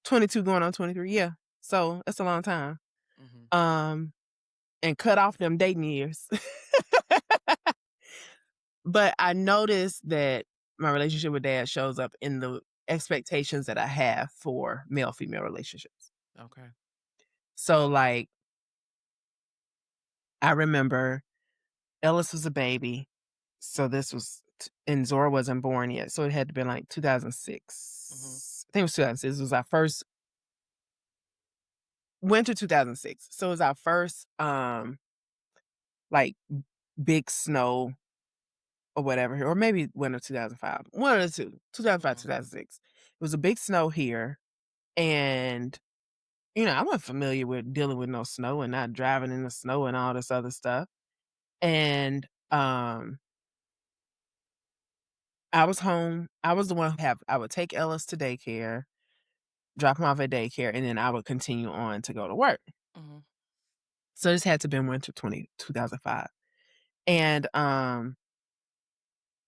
[SPEAKER 1] 22 going on 23. Yeah. So that's a long time.
[SPEAKER 2] mhm,
[SPEAKER 1] Um, and cut off them dating years. But I noticed that my relationship with dad shows up in the expectations that I have for male female relationships.
[SPEAKER 2] okay.
[SPEAKER 1] So, like, I remember Ellis was a baby. So this was, and Zora wasn't born yet. So it had to be like
[SPEAKER 2] Mhm,
[SPEAKER 1] 2006. I think it was 2006. It was our first winter 2006. So it was our first, like big snow or whatever, or maybe winter 2005. One of the two, 2005,
[SPEAKER 2] mhm,
[SPEAKER 1] 2006. It was a big snow here. And, I wasn't familiar with dealing with no snow and not driving in the snow and all this other stuff. And, I was home. I was the one who I would take Ellis to daycare, drop him off at daycare, and then I would continue on to go to work.
[SPEAKER 2] mhm,
[SPEAKER 1] So this had to been winter 2005. And,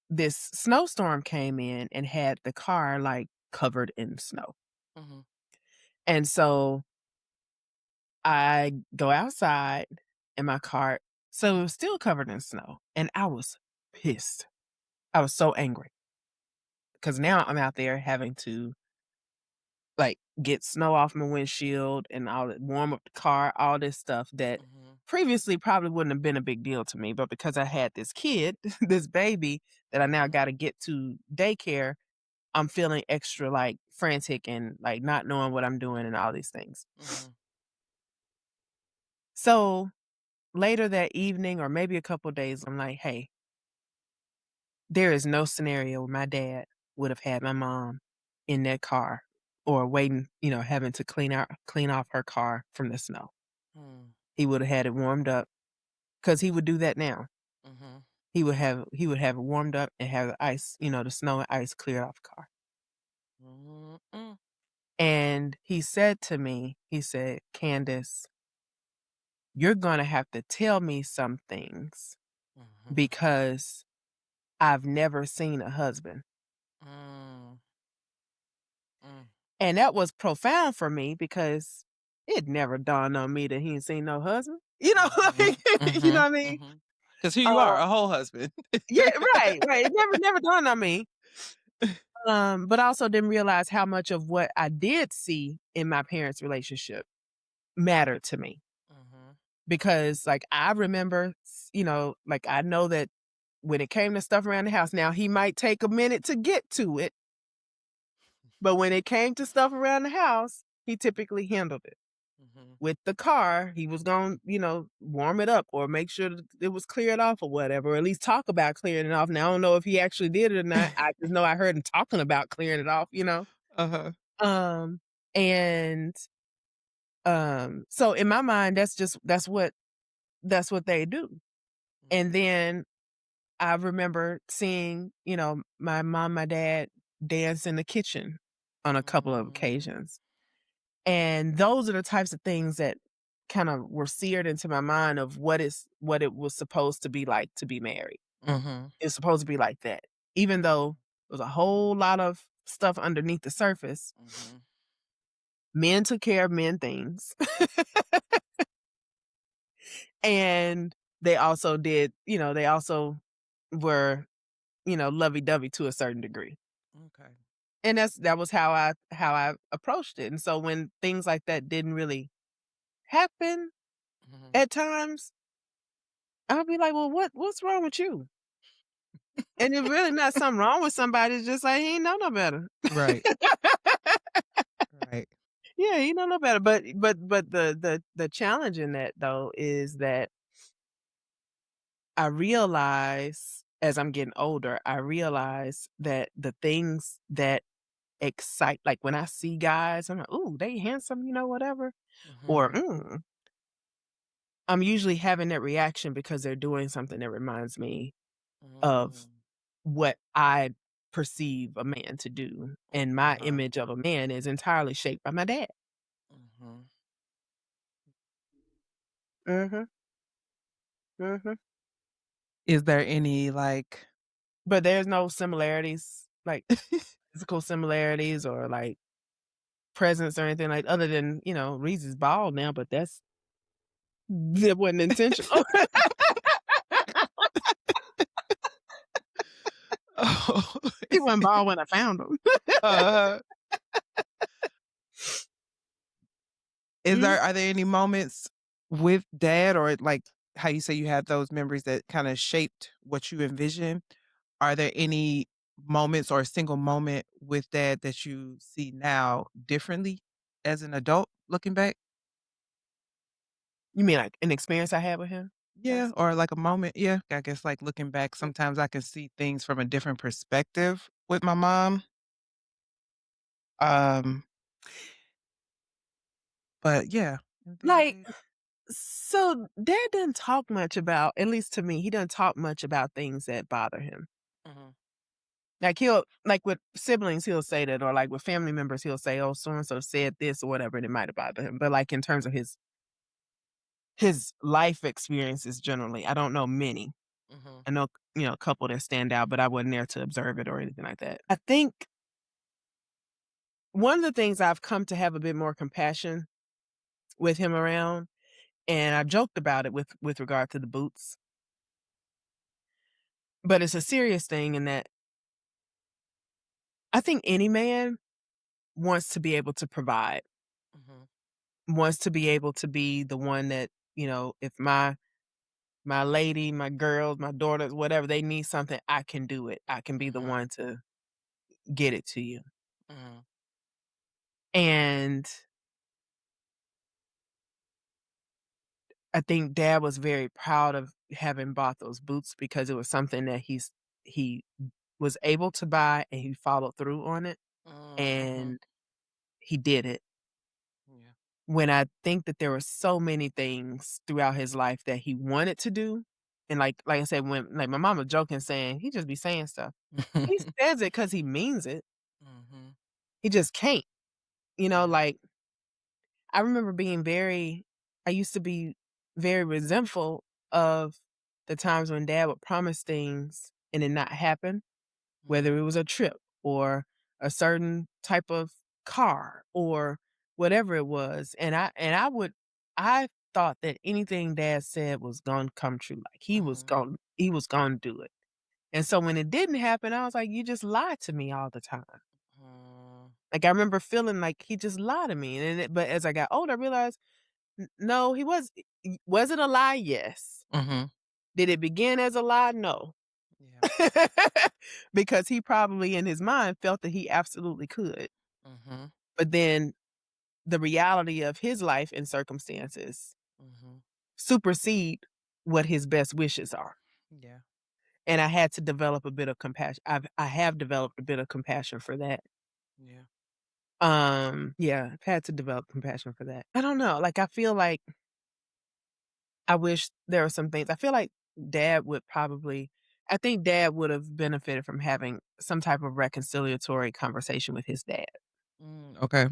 [SPEAKER 1] this snowstorm came in and had the car, like, covered in snow.
[SPEAKER 2] mhm,
[SPEAKER 1] And so I go outside in my car, so it was still covered in snow, and I was pissed. I was so angry because now I'm out there having to, like, get snow off my windshield and all that, warm up the car, all this stuff that
[SPEAKER 2] mhm,
[SPEAKER 1] previously probably wouldn't have been a big deal to me, but because I had this kid, this baby that I now
[SPEAKER 2] mhm,
[SPEAKER 1] gotta get to daycare, I'm feeling extra, like, frantic and, like, not knowing what I'm doing and all these things.
[SPEAKER 2] mhm,
[SPEAKER 1] So, later that evening or maybe a couple days, I'm like, "Hey, there is no scenario where my dad would have had my mom in that car or waiting, having to clean off her car from the snow.
[SPEAKER 2] mm,
[SPEAKER 1] He would have had it warmed up because he would do that now.
[SPEAKER 2] mhm,
[SPEAKER 1] He would have it warmed up and have the ice, the snow and ice cleared off the car."
[SPEAKER 2] mm, mm,
[SPEAKER 1] And he said to me, he said, "Candace, you're gonna have to tell me some things
[SPEAKER 2] mhm,
[SPEAKER 1] because I've never seen a husband."
[SPEAKER 2] mm, mm,
[SPEAKER 1] And that was profound for me because it never dawned on me that he ain't seen no husband.
[SPEAKER 2] mhm,
[SPEAKER 1] Like, you know
[SPEAKER 2] mhm,
[SPEAKER 1] what I mean?
[SPEAKER 2] mhm. 'Cause here you are,
[SPEAKER 1] Um,
[SPEAKER 2] a whole husband.
[SPEAKER 1] yeah, right, right. It never dawned on me. But I also didn't realize how much of what I did see in my parents' relationship mattered to me.
[SPEAKER 2] Mhm,
[SPEAKER 1] Because, like, I remember, like, I know that when it came to stuff around the house, now he might take a minute to get to it, but when it came to stuff around the house, he typically handled it.
[SPEAKER 2] mhm,
[SPEAKER 1] With the car, he was gonna, warm it up or make sure that it was cleared off or whatever, or at least talk about clearing it off. Now, I don't know if he actually did it or not. I just know I heard him talking about clearing it off.
[SPEAKER 2] uh-huh,
[SPEAKER 1] Um, and, so in my mind, that's what they do. And
[SPEAKER 2] mhm,
[SPEAKER 1] then I remember seeing, my mom, my dad dance in the kitchen on a couple of
[SPEAKER 2] mm,
[SPEAKER 1] occasions. And those are the types of things that kinda were seared into my mind of what it was supposed to be like to be married.
[SPEAKER 2] mhm,
[SPEAKER 1] It's supposed to be like that. Even though there's a whole lot of stuff underneath the surface,
[SPEAKER 2] mhm,
[SPEAKER 1] men took care of men things. And they also did, they also were, lovey-dovey to a certain degree.
[SPEAKER 2] Okay.
[SPEAKER 1] And that was how I approached it. And so when things like that didn't really happen
[SPEAKER 2] Mhm.
[SPEAKER 1] at times, I'll be like, "Well, what's wrong with you?" And if really not something wrong with somebody, it's just like he ain't know no better.
[SPEAKER 2] Right, right.
[SPEAKER 1] Yeah, he know no better. But the challenge in that though is that I realize as I'm getting older, I realize that the things that excite, like when I see guys, I'm like, "Ooh, they handsome," whatever. Or,
[SPEAKER 2] Mhm.
[SPEAKER 1] I'm usually having that reaction because they're doing something that reminds me of
[SPEAKER 2] Mm.
[SPEAKER 1] what I perceive a man to do, and my
[SPEAKER 2] Uh-huh.
[SPEAKER 1] image of a man is entirely shaped by my dad.
[SPEAKER 2] Mhm.
[SPEAKER 1] Mhm, mhm.
[SPEAKER 2] Is there any, like
[SPEAKER 1] But there's no similarities, like physical similarities or like presence or anything like other than, Reese's bald now, but that wasn't intentional.
[SPEAKER 2] Oh.
[SPEAKER 1] He wasn't bald when I found him.
[SPEAKER 2] Uh,
[SPEAKER 1] Mhm.
[SPEAKER 2] are there any moments with dad or, like, how you say you have those memories that kinda shaped what you envision? Are there any moments or a single moment with dad that you see now differently as an adult looking back?
[SPEAKER 1] You mean like an experience I had with him?
[SPEAKER 2] Yeah,
[SPEAKER 1] Yes.
[SPEAKER 2] or like a moment yeah, I guess, like, looking back, sometimes I can see things from a different perspective with my mom. Um, but yeah. Anything with
[SPEAKER 1] Like,
[SPEAKER 2] dad?
[SPEAKER 1] so dad doesn't talk much about, at least to me, he doesn't talk much about things that bother him.
[SPEAKER 2] Mhm,
[SPEAKER 1] Like he'll like with siblings, he'll say that, or like with family members, he'll say, "Oh, so and so said this or whatever," and it might have bothered him. But like in terms of his life experiences generally, I don't know many.
[SPEAKER 2] mhm,
[SPEAKER 1] I know, a couple that stand out, but I wasn't there to observe it or anything like that. I think one of the things I've come to have a bit more compassion with him around, and I've joked about it with regard to the boots, but it's a serious thing in that I think any man wants to be able to provide,
[SPEAKER 2] mhm,
[SPEAKER 1] wants to be able to be the one that, if my lady, my girls, my daughters, whatever, they need something, I can do it. I can be the
[SPEAKER 2] mhm,
[SPEAKER 1] one to get it to you.
[SPEAKER 2] mhm,
[SPEAKER 1] And I think dad was very proud of having bought those boots because it was something that he was able to buy and he followed through on it
[SPEAKER 2] mhm.
[SPEAKER 1] and he did it.
[SPEAKER 2] Yeah.
[SPEAKER 1] When I think that there were so many things throughout his life that he wanted to do, and like I said, when like my mama joking saying, "He just be saying stuff." He says it because he means it.
[SPEAKER 2] Mhm.
[SPEAKER 1] He just can't,
[SPEAKER 2] Yeah.
[SPEAKER 1] like, I remember I used to be very resentful of the times when dad would promise things and it not happen, whether
[SPEAKER 2] Mhm,
[SPEAKER 1] it was a trip or a certain type of car or whatever it was, I thought that anything dad said was gonna come true, like,
[SPEAKER 2] mhm,
[SPEAKER 1] he was gonna do it, and so when it didn't happen, I was like, "You just lied to me all the time."
[SPEAKER 2] mm,
[SPEAKER 1] Like, I remember feeling like he just lied to me, but as I got older, I realized, "N no, was it a lie? Yes.
[SPEAKER 2] mhm.
[SPEAKER 1] Did it begin as a lie? No."
[SPEAKER 2] Yeah.
[SPEAKER 1] Because he probably in his mind felt that he absolutely could.
[SPEAKER 2] Mhm,
[SPEAKER 1] But then the reality of his life and circumstances
[SPEAKER 2] mhm.
[SPEAKER 1] supersede what his best wishes are.
[SPEAKER 2] Yeah.
[SPEAKER 1] And I had to develop a bit of compassion. I have developed a bit of compassion for that.
[SPEAKER 2] Yeah.
[SPEAKER 1] Yeah, I've had to develop compassion for that. I don't know. Like I feel like I wish there were some things. I feel like dad would probably I think dad would have benefited from having some type of reconciliatory conversation with his dad.
[SPEAKER 2] Okay.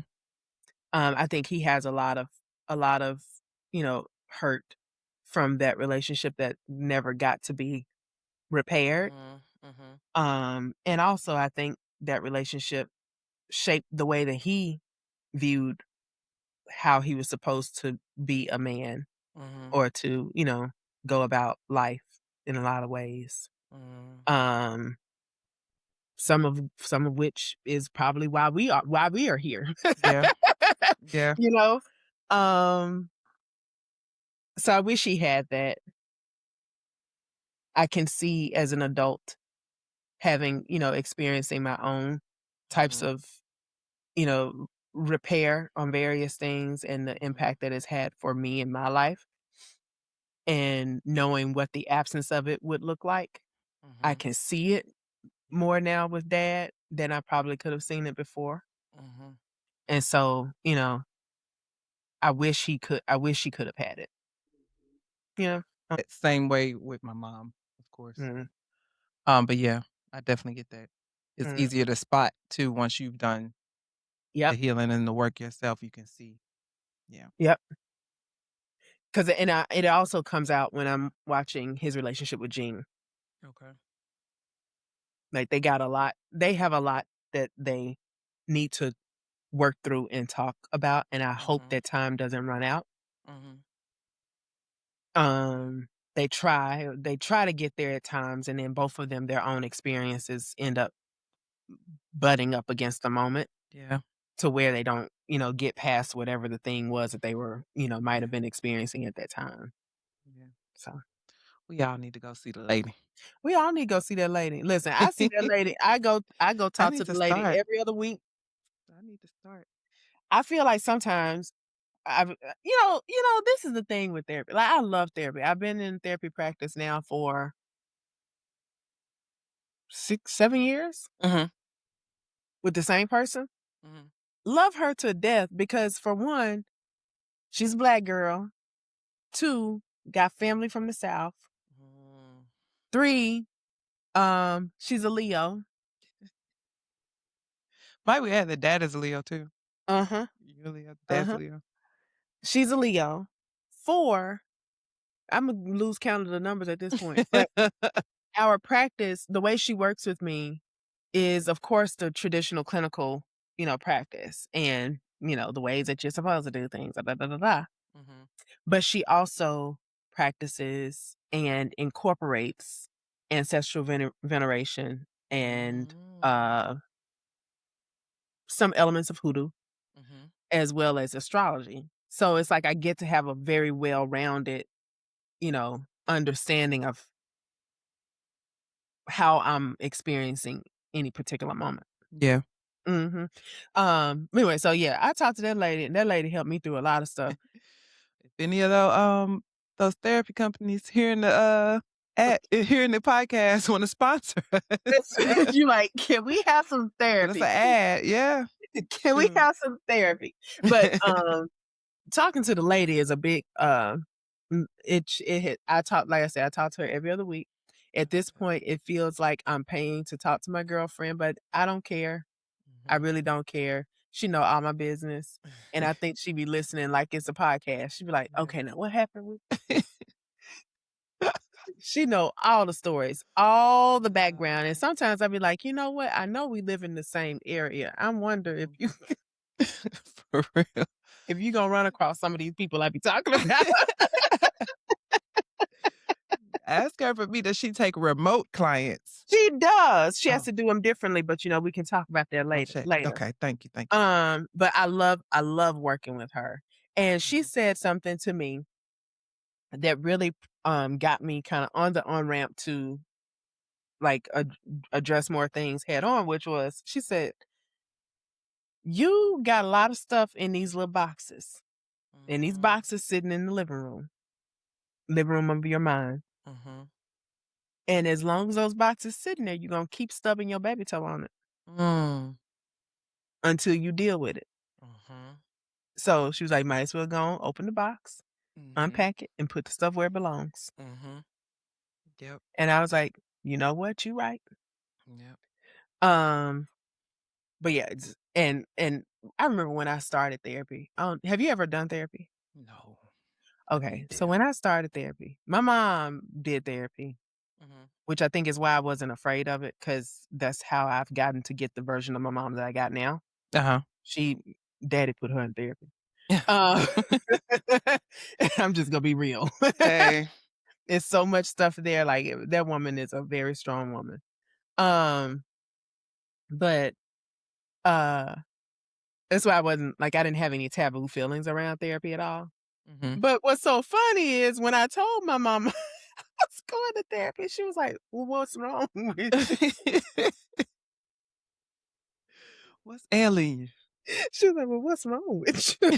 [SPEAKER 1] I think he has a lot of, hurt from that relationship that never got to be repaired.
[SPEAKER 2] Mhm, mhm,
[SPEAKER 1] And also I think that relationship shaped the way that he viewed how he was supposed to be a man
[SPEAKER 2] mhm,
[SPEAKER 1] or to, go about life in a lot of ways.
[SPEAKER 2] Mm.
[SPEAKER 1] Um, some of which is probably why we are here.
[SPEAKER 2] Yeah, yeah.
[SPEAKER 1] You know? Um, so I wish he had that. I can see as an adult having, experiencing my own types
[SPEAKER 2] Mhm,
[SPEAKER 1] of, you know, repair on various things and the
[SPEAKER 2] mhm,
[SPEAKER 1] impact that it's had for me in my life, and knowing what the absence of it would look like. I
[SPEAKER 2] mhm,
[SPEAKER 1] can see it more now with dad than I probably could have seen it before.
[SPEAKER 2] mhm.
[SPEAKER 1] And so, I wish he could have had it. You know?
[SPEAKER 2] Same way with my mom, of course.
[SPEAKER 1] Mm,
[SPEAKER 2] But yeah, I definitely get that. It's
[SPEAKER 1] mm.
[SPEAKER 2] easier to spot too once you've done the
[SPEAKER 1] Yep,
[SPEAKER 2] healing and the work yourself, you can see. Yeah.
[SPEAKER 1] yep. 'Cause it also comes out when I'm watching his relationship with Jean.
[SPEAKER 2] Okay.
[SPEAKER 1] Like, they have a lot that they need to work through and talk about, and I hope
[SPEAKER 2] Mhm,
[SPEAKER 1] that time doesn't run out.
[SPEAKER 2] mhm.
[SPEAKER 1] They try to get there at times, and then both of them, their own experiences end up butting up against the moment
[SPEAKER 2] Yeah,
[SPEAKER 1] to where they don't, get past whatever the thing was that they were, might have
[SPEAKER 2] yeah,
[SPEAKER 1] been experiencing at that time.
[SPEAKER 2] yeah.
[SPEAKER 1] So,
[SPEAKER 2] We all need to go see the lady.
[SPEAKER 1] we all need to go see that lady. Listen, I see that lady. I go
[SPEAKER 2] I
[SPEAKER 1] talk to
[SPEAKER 2] need
[SPEAKER 1] the
[SPEAKER 2] to
[SPEAKER 1] lady
[SPEAKER 2] start.
[SPEAKER 1] every other week.
[SPEAKER 2] I need to start.
[SPEAKER 1] I feel like sometimes this is the thing with therapy. Like, I love therapy. I've been in therapy practice now for 6, 7 years
[SPEAKER 2] Mhm,
[SPEAKER 1] with the same person.
[SPEAKER 2] mhm.
[SPEAKER 1] Love her to death because, for one, she's a Black girl. 2, got family from the South.
[SPEAKER 2] Mm.
[SPEAKER 1] 3, she's a Leo.
[SPEAKER 2] Might we add that dad is a Leo too?
[SPEAKER 1] Uh-huh,
[SPEAKER 2] You a Leo? Dad's a
[SPEAKER 1] uh-huh.
[SPEAKER 2] Leo?
[SPEAKER 1] She's a Leo. 4, Imma lose count of the numbers at this point, but our practice, the way she works with me is, of course, the traditional clinical, practice and, the ways that you're supposed to do things, da, da, da, da, da.
[SPEAKER 2] Mhm.
[SPEAKER 1] But she also practices and incorporates ancestral veneration and,
[SPEAKER 2] Mm.
[SPEAKER 1] uh, some elements of hoodoo
[SPEAKER 2] Mhm.
[SPEAKER 1] as well as astrology. So it's like I get to have a very well-rounded, understanding of how I'm experiencing any particular moment.
[SPEAKER 2] Yeah.
[SPEAKER 1] Mhm. Anyway, so yeah, I talked to that lady, and that lady helped me through a lot of stuff.
[SPEAKER 2] If any of those therapy companies hearing the hearing the podcast want to sponsor us,
[SPEAKER 1] You like, "Can we have some
[SPEAKER 2] get us an
[SPEAKER 1] therapy?
[SPEAKER 2] ad. Yeah.
[SPEAKER 1] Can we
[SPEAKER 2] Shoot.
[SPEAKER 1] have some therapy?" But, talking to the lady is a big, it hit I talk like I said, I talk to her every other week. At this
[SPEAKER 2] Okay.
[SPEAKER 1] point, it feels like I'm paying to talk to my girlfriend, but I don't care. I
[SPEAKER 2] Mhm.
[SPEAKER 1] really don't care. She know all my business, and I think she be listening like it's a podcast. She be like,
[SPEAKER 2] Yeah.
[SPEAKER 1] "Okay, now what happened with" She know all the stories, all the background, and
[SPEAKER 2] Wow.
[SPEAKER 1] sometimes I be like, "You know what? I know we live in the same area. I wonder if
[SPEAKER 2] Mhm.
[SPEAKER 1] you
[SPEAKER 2] For real.
[SPEAKER 1] if you gonna run across some of these people I be talking about."
[SPEAKER 2] Ask her for me, does she take remote clients?
[SPEAKER 1] She does. She has
[SPEAKER 2] Oh,
[SPEAKER 1] to do them differently, but, we can talk about that
[SPEAKER 2] oh,
[SPEAKER 1] later
[SPEAKER 2] shit.
[SPEAKER 1] later.
[SPEAKER 2] Okay, thank you, thank you.
[SPEAKER 1] But I love working with her, and she
[SPEAKER 2] Mhm,
[SPEAKER 1] said something to me that really, got me kinda on the on-ramp to, like, address more things head on, which was, she said, "You got a lot of stuff in these little boxes, and these
[SPEAKER 2] mm,
[SPEAKER 1] boxes sitting in the living room of your mind,
[SPEAKER 2] mhm,
[SPEAKER 1] and as long as those boxes sitting there, you're gonna keep stubbing your baby toe on it
[SPEAKER 2] mm,
[SPEAKER 1] until you deal with it."
[SPEAKER 2] mhm,
[SPEAKER 1] So, she was like, "Might as well go on, open the box,
[SPEAKER 2] mhm,
[SPEAKER 1] unpack it, and put the stuff where it belongs."
[SPEAKER 2] mhm. Yep,
[SPEAKER 1] And I was like, "You know what? You right."
[SPEAKER 2] yep.
[SPEAKER 1] Um, but yeah, and I remember when I started therapy. Have you ever done therapy?
[SPEAKER 2] No, I
[SPEAKER 1] Okay,
[SPEAKER 2] need
[SPEAKER 1] so
[SPEAKER 2] to.
[SPEAKER 1] when I started therapy, my mom did therapy,
[SPEAKER 2] Mhm.
[SPEAKER 1] which I think is why I wasn't afraid of it, because that's how I've gotten to get the version of my mom that I got now.
[SPEAKER 2] Uh-huh.
[SPEAKER 1] She Daddy put her in therapy. Uh, I'm just gonna be real.
[SPEAKER 2] Hey.
[SPEAKER 1] It's so much stuff there, like, that woman is a very strong woman. Um, but, uh, that's why I wasn't like, I didn't have any taboo feelings around therapy at all.
[SPEAKER 2] Mhm.
[SPEAKER 1] But what's so funny is when I told my mom I was going to therapy, she was like, "Well, what's wrong with you?"
[SPEAKER 2] What's ailing you?
[SPEAKER 1] She was like, "Well, what's wrong with you?"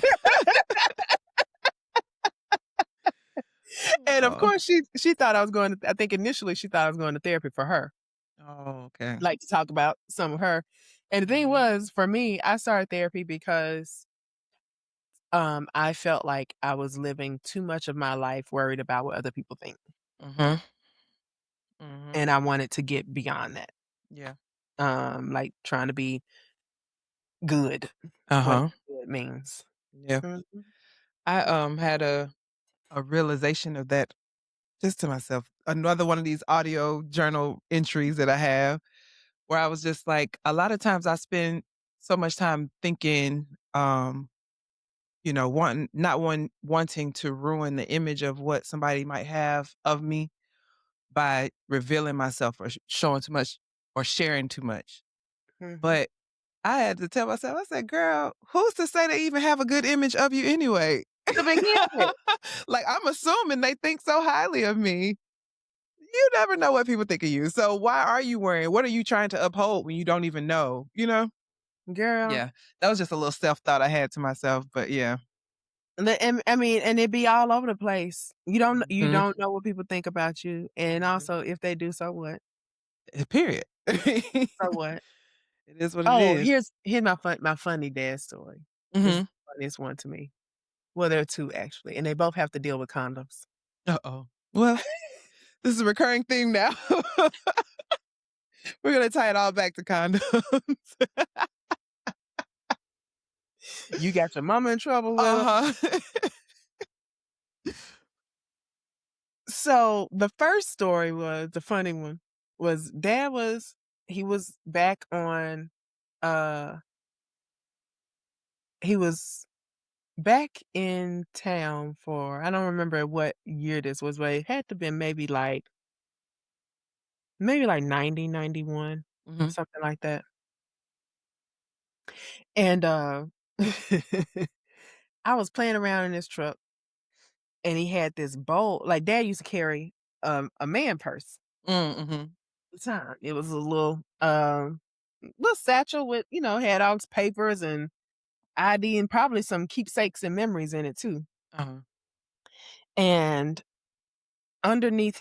[SPEAKER 1] And of
[SPEAKER 2] Oh.
[SPEAKER 1] course, she thought I was going to I think initially she thought I was going to therapy for her,
[SPEAKER 2] Oh, okay.
[SPEAKER 1] like, to talk about some of her and the thing
[SPEAKER 2] Mhm.
[SPEAKER 1] was, for me, I started therapy because, I felt like I was living too much of my life worried about what other people think,
[SPEAKER 2] Mhm. Mhm.
[SPEAKER 1] and I wanted to get beyond that,
[SPEAKER 2] Yeah.
[SPEAKER 1] like, trying to be good, whatever
[SPEAKER 2] Uh-huh.
[SPEAKER 1] good means.
[SPEAKER 2] Yeah.
[SPEAKER 1] Mhm.
[SPEAKER 2] I, had a realization of that just to myself. Another one of these audio journal entries that I have where I was just like, a lot of times I spend so much time thinking, wanting to ruin the image of what somebody might have of me by revealing myself or showing too much or sharing too much.
[SPEAKER 1] Mhm.
[SPEAKER 2] But I had to tell myself, I said, "Girl, who's to say they even have a good image of you anyway?"
[SPEAKER 1] To begin with,
[SPEAKER 2] Like, I'm assuming they think so highly of me. You never know what people think of you. So why are you worrying? What are you trying to uphold when you don't even know, you know?
[SPEAKER 1] girl,
[SPEAKER 2] Yeah. That was just a little self-thought I had to myself, but yeah.
[SPEAKER 1] and I mean, and it be all over the place. You
[SPEAKER 2] Mhm.
[SPEAKER 1] don't know what people think about you, and
[SPEAKER 2] Mhm.
[SPEAKER 1] also if they do, so what?
[SPEAKER 2] Period.
[SPEAKER 1] So what?
[SPEAKER 2] It is what it
[SPEAKER 1] Oh,
[SPEAKER 2] is.
[SPEAKER 1] here's my funny dad story. This is
[SPEAKER 2] Mhm.
[SPEAKER 1] the funniest one to me. Well, there are 2 actually, and they both have to deal with condoms.
[SPEAKER 2] Uh-oh. Well, this is a recurring theme now. We're gonna tie it all back to condoms.
[SPEAKER 1] You got your mama in trouble with 'em.
[SPEAKER 2] Uh-huh.
[SPEAKER 1] So, the first story was the funny one, was dad was he was back on, uh he was back in town for I don't remember what year this was, but it had to been maybe like 90, 91,
[SPEAKER 2] Mhm.
[SPEAKER 1] something like that. And, I was playing around in this truck, and he had this bowl like, dad used to carry, a man purse
[SPEAKER 2] Mm, mhm.
[SPEAKER 1] all the time. It was a little satchel with, had all his papers and ID and probably some keepsakes and memories in it too.
[SPEAKER 2] Uh-huh.
[SPEAKER 1] And underneath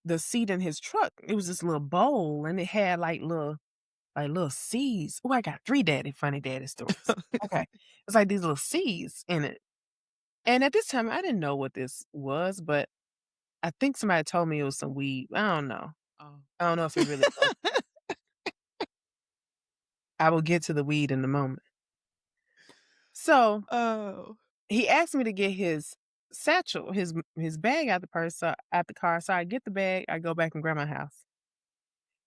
[SPEAKER 1] the seat in his truck, it was this little bowl, and it had, like little seeds. Oh, I got 3 funny daddy stories. Okay. It's like these little seeds in it. And at this time, I didn't know what this was, but I think somebody told me it was some weed. I don't know.
[SPEAKER 2] Oh.
[SPEAKER 1] I don't know if it really was. I will get to the weed in a moment. So,
[SPEAKER 2] Oh.
[SPEAKER 1] he asked me to get his satchel, his bag out the purse, out the car. So I get the bag, I go back and grab my house.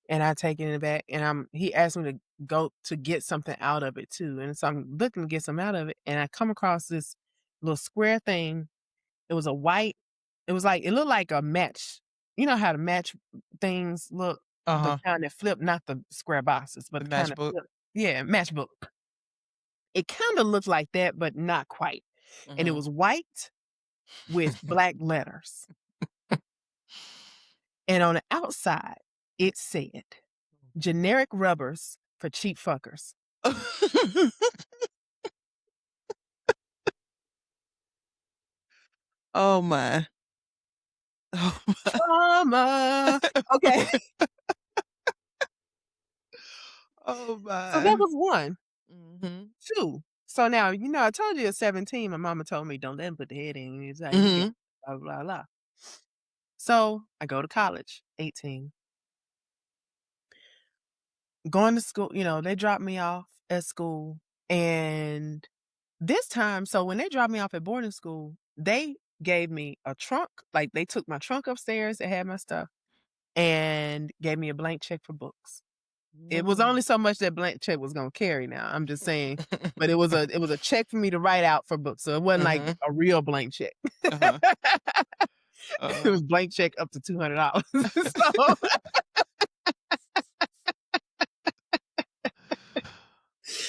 [SPEAKER 1] And I take it in the back, and he asked me to go to get something out of it too. And so I'm looking to get some out of it, and I come across this little square thing. It was a white it was like it looked like a match. You know how the match things look? The
[SPEAKER 2] Uh-huh.
[SPEAKER 1] kind that flip, not the square boxes, but
[SPEAKER 2] The
[SPEAKER 1] the kind that
[SPEAKER 2] matchbook.
[SPEAKER 1] flip. Yeah, matchbook. It kinda looked like that, but not quite. And it
[SPEAKER 2] Mhm.
[SPEAKER 1] was white with black letters. And on the outside, it said, "Generic rubbers for cheap fuckers."
[SPEAKER 2] Oh my. Oh my.
[SPEAKER 1] Trauma. Okay.
[SPEAKER 2] Oh
[SPEAKER 1] So that
[SPEAKER 2] my.
[SPEAKER 1] was 1.
[SPEAKER 2] Mhm.
[SPEAKER 1] 2. So now, I told you at 17, my mama told me, "Don't let him put the head in." He's like, "He got
[SPEAKER 2] Mhm.
[SPEAKER 1] blah, blah, blah." So I go to college, 18. Going to school, they dropped me off at school. And this time, so when they dropped me off at boarding school, they gave me a trunk. Like they took my trunk upstairs that had my stuff and gave me a blank check for books. It was
[SPEAKER 2] Whoa.
[SPEAKER 1] only so much that blank check was gonna carry now, I'm just saying, but it was a check for me to write out for books, so it wasn't like
[SPEAKER 2] Mhm.
[SPEAKER 1] a real blank check.
[SPEAKER 2] Uh-huh.
[SPEAKER 1] It
[SPEAKER 2] Uh-huh.
[SPEAKER 1] was blank check up to $200. So,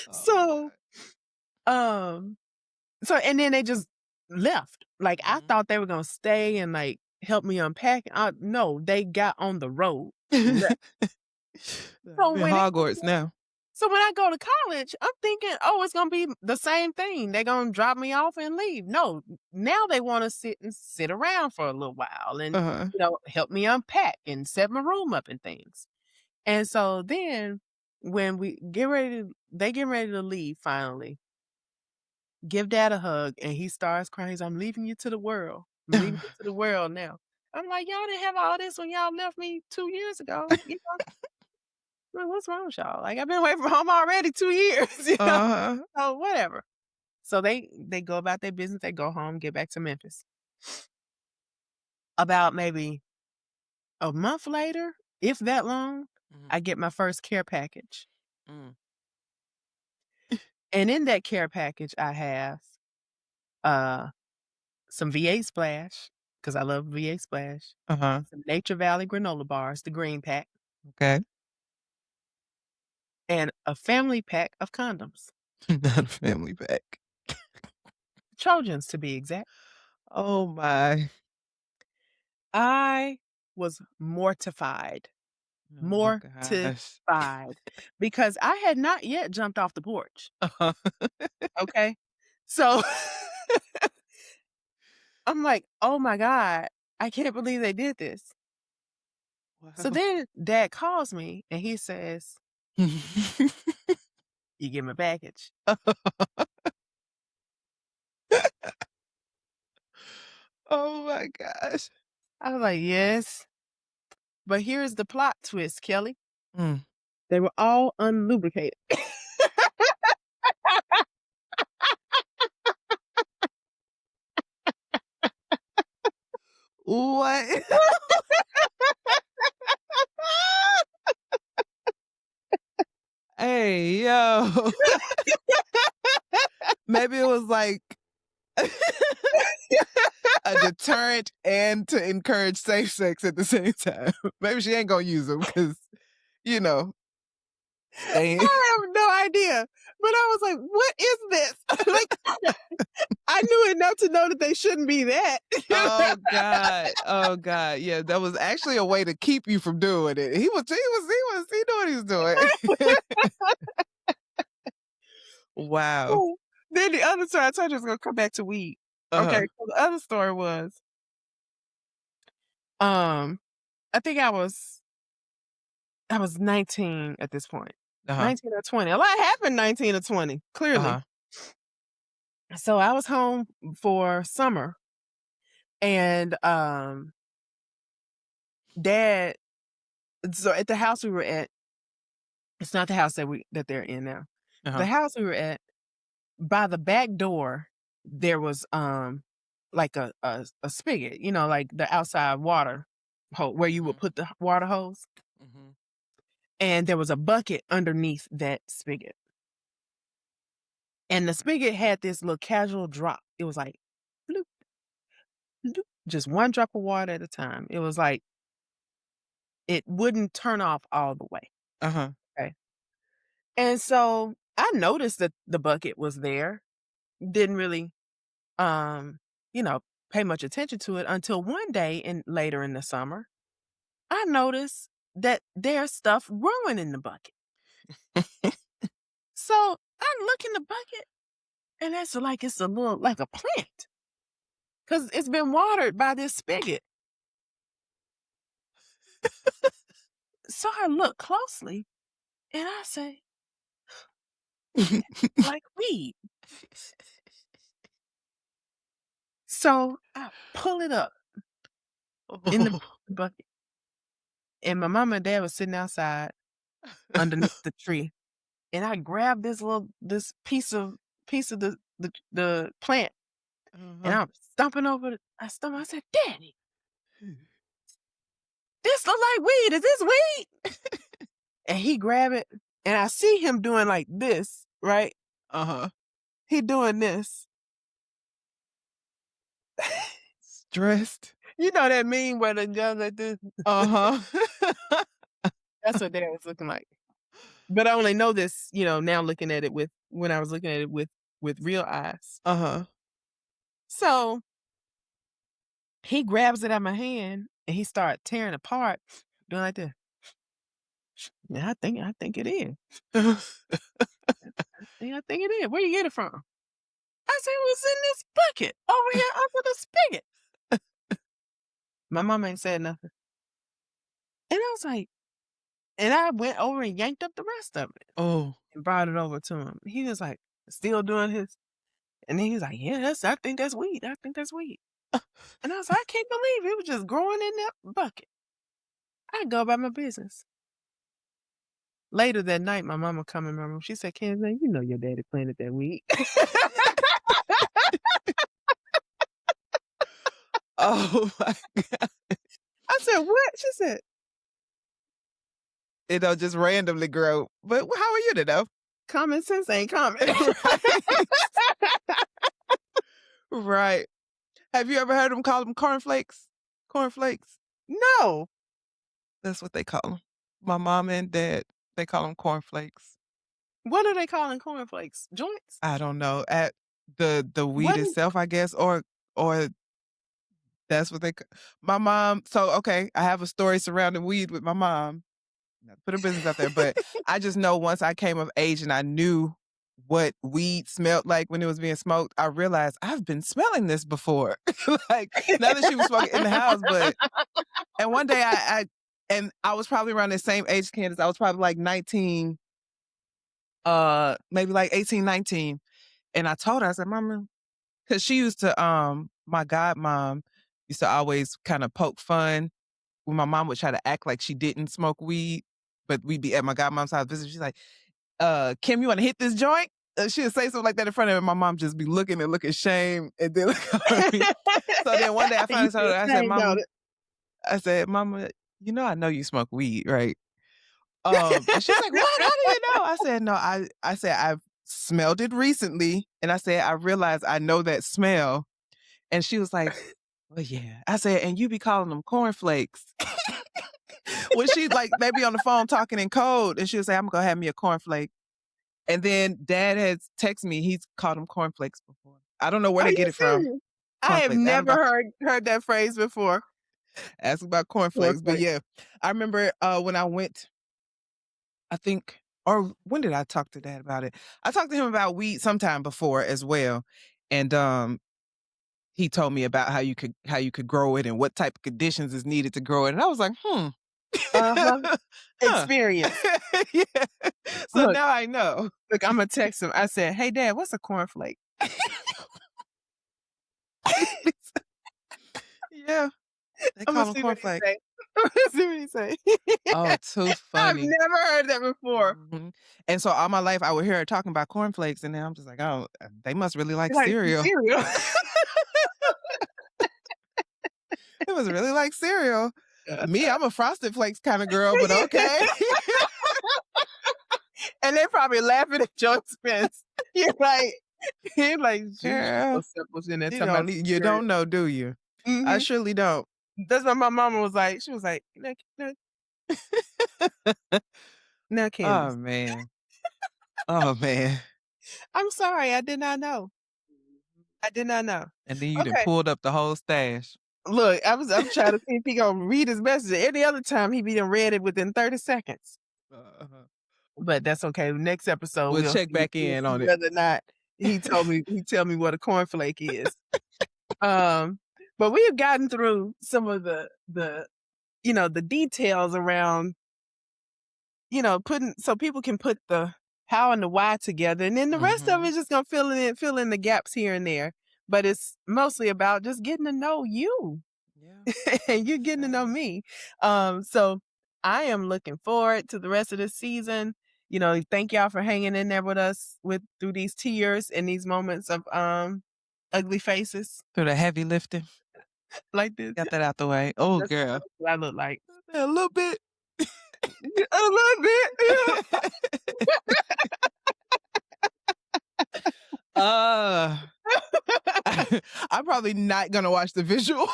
[SPEAKER 2] Oh
[SPEAKER 1] so,
[SPEAKER 2] god.
[SPEAKER 1] um, so and then they just left. Like, I
[SPEAKER 2] Mhm.
[SPEAKER 1] thought they were gonna stay and, like, help me unpack. No, they got on the road, left. So
[SPEAKER 2] We in
[SPEAKER 1] when it
[SPEAKER 2] Hogwarts now.
[SPEAKER 1] so when I go to college, I'm thinking, "Oh, it's gonna be the same thing. They're gonna drop me off and leave." No, now they wanna sit around for a little while and,
[SPEAKER 2] Uh-huh.
[SPEAKER 1] help me unpack and set my room up and things. And so then when they get ready to leave finally, give dad a hug, and he starts crying. He's, "I'm leaving you to the world. I'm leaving you to the world now." I'm like, "Y'all didn't have all this when y'all left me 2 years ago, you know? Like, what's wrong with y'all? Like, I've been away from home already 2 years, you know?
[SPEAKER 2] Uh-huh.
[SPEAKER 1] So, whatever." So they go about their business, they go home, get back to Memphis. About maybe a month later, if that long,
[SPEAKER 2] Mhm.
[SPEAKER 1] I get my first care package.
[SPEAKER 2] Mm.
[SPEAKER 1] And in that care package, I have, uh, some V8 Splash, because I love V8 Splash,
[SPEAKER 2] Uh-huh.
[SPEAKER 1] some Nature Valley granola bars, the green pack,
[SPEAKER 2] Okay.
[SPEAKER 1] and a family pack of condoms.
[SPEAKER 2] Not a family pack.
[SPEAKER 1] Trojans, to be exact.
[SPEAKER 2] Oh my.
[SPEAKER 1] I was mortified.
[SPEAKER 2] Oh gosh.
[SPEAKER 1] Mortified, because I had not yet jumped off the porch,
[SPEAKER 2] Uh-huh.
[SPEAKER 1] okay? So, I'm like, "Oh my god, I can't believe they did this." So
[SPEAKER 2] Wow.
[SPEAKER 1] then dad calls me and he says, "You get my package?"
[SPEAKER 2] Oh my gosh.
[SPEAKER 1] I was like, "Yes." But here's the plot twist, Kelly.
[SPEAKER 2] Mm.
[SPEAKER 1] They were all unlubricated.
[SPEAKER 2] What? Hey, yo. Maybe it was like a deterrent and to encourage safe sex at the same time. Maybe she ain't gonna use them because, you know, staying.
[SPEAKER 1] I have no idea. But I was like, "What is this?" Like, I knew enough to know that they shouldn't be that.
[SPEAKER 2] Oh god. Oh god. Yeah, that was actually a way to keep you from doing it. He knew what he was doing. Wow.
[SPEAKER 1] So, then the other story I told you I was gonna come back to weed. Okay,
[SPEAKER 2] Uh-huh.
[SPEAKER 1] so the other story was, um, I think I was 19 at this point.
[SPEAKER 2] Uh-huh.
[SPEAKER 1] 19 or 20. A lot happened 19 or 20, clearly.
[SPEAKER 2] Uh-huh.
[SPEAKER 1] So I was home for summer and, dad so at the house we were at, it's not the house that they're in now. The
[SPEAKER 2] Uh-huh.
[SPEAKER 1] house we were at, by the back door, there was, like a spigot, like the outside water hole where you would
[SPEAKER 2] Mhm.
[SPEAKER 1] put the water hose,
[SPEAKER 2] Mhm.
[SPEAKER 1] and there was a bucket underneath that spigot. And the spigot had this little casual drop. It was like, bloop, bloop, just one drop of water at a time. It was like it wouldn't turn off all the way,
[SPEAKER 2] Uh-huh.
[SPEAKER 1] okay? And so, I noticed that the bucket was there, didn't really, um, you know, pay much attention to it until one day later in the summer, I noticed that there's stuff growing in the bucket. So, I look in the bucket, and it's a little like a plant, because 'cause it's been watered by this spigot. So, I look closely, and I say, "Like weed." So, I pull it up in the
[SPEAKER 2] Oh.
[SPEAKER 1] bucket, and my mama and dad was sitting outside underneath the tree, and I grabbed this piece of the plant, and
[SPEAKER 2] Uh-huh.
[SPEAKER 1] I'm stomping over I said, "Daddy, this look like weed. Is this weed?" And he grabbed it, and I see him doing like this, right?
[SPEAKER 2] Uh-huh.
[SPEAKER 1] He doing this.
[SPEAKER 2] Stressed.
[SPEAKER 1] You know that meme where the gun like this?
[SPEAKER 2] Uh-huh.
[SPEAKER 1] That's what Dad was looking like. But I only know this, now looking at it when I was looking at it with real eyes.
[SPEAKER 2] Uh-huh.
[SPEAKER 1] So, he grabs it out of my hand and he started tearing apart, doing like this. Yeah, I think it is. I think it is. Where you get it from? I said, "It was in this bucket over here under the spigot." My mom ain't said nothing. And I was like and I went over and yanked up the rest of it
[SPEAKER 2] Oh.
[SPEAKER 1] and brought it over to him. He was like, still doing his and then he was like, "Yeah, I think that's weed. I think that's weed." And I was like, "I can't believe it was just growing in that bucket." I go about my business. Later that night, my mama come in my room. She said, "Candace, you know your daddy planted that weed."
[SPEAKER 2] Oh my god.
[SPEAKER 1] I said, "What?" She said,
[SPEAKER 2] It'll just randomly grow. But how are you to know?
[SPEAKER 1] "Common sense ain't common."
[SPEAKER 2] Right. Right. Have you ever heard them call them cornflakes? Cornflakes?
[SPEAKER 1] No.
[SPEAKER 2] That's what they call them. My mom and dad, they call them cornflakes.
[SPEAKER 1] What are they calling cornflakes? Joints?
[SPEAKER 2] I don't know. At the weed
[SPEAKER 1] What?
[SPEAKER 2] itself, I guess, or that's what they my mom so, okay, I have a story surrounding weed with my mom. Not to put her business out there, but I just know once I came of age and I knew what weed smelled like when it was being smoked, I realized I've been smelling this before. Like, now that she was smoking in the house, but and one day and I was probably around the same age, Candace. I was probably like 19, maybe like 18, 19. And I told her, I said, "Mama," because she used to, my godmom used to always kind of poke fun when my mom would try to act like she didn't smoke weed, but we'd be at my godmom's house visiting. She's like, "Kim, you want to hit this joint?" She would say something like that in front of her. My mom just be looking and looking shame and then look at me. So then one day I
[SPEAKER 1] You
[SPEAKER 2] finally told
[SPEAKER 1] feel
[SPEAKER 2] her,
[SPEAKER 1] ashamed, don't it?
[SPEAKER 2] I said, "Mama, I know you smoke weed, right?" And she's like, "What? How do you know?" I said, "No, I said I've smelled it recently, and I said I realized I know that smell." And she was like, "Well, yeah." I said, "And you be calling them cornflakes." When she like they be on the phone talking in code, and she'll say, "I'm gonna have me a cornflake." And then dad has texted me, he's called them cornflakes before. I don't know where
[SPEAKER 1] Are
[SPEAKER 2] they
[SPEAKER 1] you
[SPEAKER 2] get it from.
[SPEAKER 1] serious? I have
[SPEAKER 2] Cornflakes.
[SPEAKER 1] never heard that phrase before.
[SPEAKER 2] Ask about cornflakes. But
[SPEAKER 1] Cornflake.
[SPEAKER 2] yeah, I remember when I went, I think, or when did I talk to dad about it? I talked to him about weed sometime before as well. And he told me about how you could grow it and what type of conditions is needed to grow it. And I was like,
[SPEAKER 1] Uh-huh.
[SPEAKER 2] huh.
[SPEAKER 1] Experience.
[SPEAKER 2] Yeah. So
[SPEAKER 1] Look,
[SPEAKER 2] now I know.
[SPEAKER 1] look, Imma text him. I said, "Hey, Dad, what's a cornflake?"
[SPEAKER 2] Yeah, they
[SPEAKER 1] Imma
[SPEAKER 2] call them
[SPEAKER 1] see what he
[SPEAKER 2] cornflakes.
[SPEAKER 1] say. Imma see what he say.
[SPEAKER 2] Oh, too
[SPEAKER 1] I've
[SPEAKER 2] funny.
[SPEAKER 1] never heard that before.
[SPEAKER 2] Mhm. And so all my life, I would hear her talking about cornflakes, and then I'm just like, "Oh, they must really like
[SPEAKER 1] It's like
[SPEAKER 2] cereal.
[SPEAKER 1] cereal.
[SPEAKER 2] They must really like cereal." Me, I'm a Frosted Flakes kinda girl, but okay.
[SPEAKER 1] And they probably laughing at your expense. You're like, "She's just so
[SPEAKER 2] Girl,
[SPEAKER 1] simple." She in there
[SPEAKER 2] you
[SPEAKER 1] talking about
[SPEAKER 2] don't
[SPEAKER 1] some
[SPEAKER 2] e you
[SPEAKER 1] cereal.
[SPEAKER 2] don't know, do you? I
[SPEAKER 1] Mhm.
[SPEAKER 2] surely don't.
[SPEAKER 1] That's what my mama was like. She was like, "Now,
[SPEAKER 2] Oh,
[SPEAKER 1] Candace,
[SPEAKER 2] man. Oh, man.
[SPEAKER 1] I'm sorry, I did not know. I did not know."
[SPEAKER 2] And then you done
[SPEAKER 1] Okay,
[SPEAKER 2] pulled up the whole stash.
[SPEAKER 1] look, I'm trying to see if he gonna read his message. Any other time, he be done read it within 30 seconds.
[SPEAKER 2] Uh-huh.
[SPEAKER 1] But that's okay. Next episode,
[SPEAKER 2] We'll check back
[SPEAKER 1] we'll
[SPEAKER 2] in
[SPEAKER 1] see
[SPEAKER 2] on it.
[SPEAKER 1] whether or not he tell me what a cornflake is. Um, but we have gotten through some of the details around, putting so people can put the how and the why together, and then the rest of it
[SPEAKER 2] Mhm.
[SPEAKER 1] is just gonna fill in the gaps here and there. But it's mostly about just getting to know you.
[SPEAKER 2] Yeah,
[SPEAKER 1] And you getting to know
[SPEAKER 2] same.
[SPEAKER 1] me. So I am looking forward to the rest of this season. Thank y'all for hanging in there with us through these tears and these moments of ugly faces
[SPEAKER 2] Through the heavy lifting.
[SPEAKER 1] like this.
[SPEAKER 2] Got that out the way. Oh,
[SPEAKER 1] That's
[SPEAKER 2] girl.
[SPEAKER 1] what I look like.
[SPEAKER 2] A little bit.
[SPEAKER 1] A little bit.
[SPEAKER 2] Uh, I'm probably not gonna watch the visual.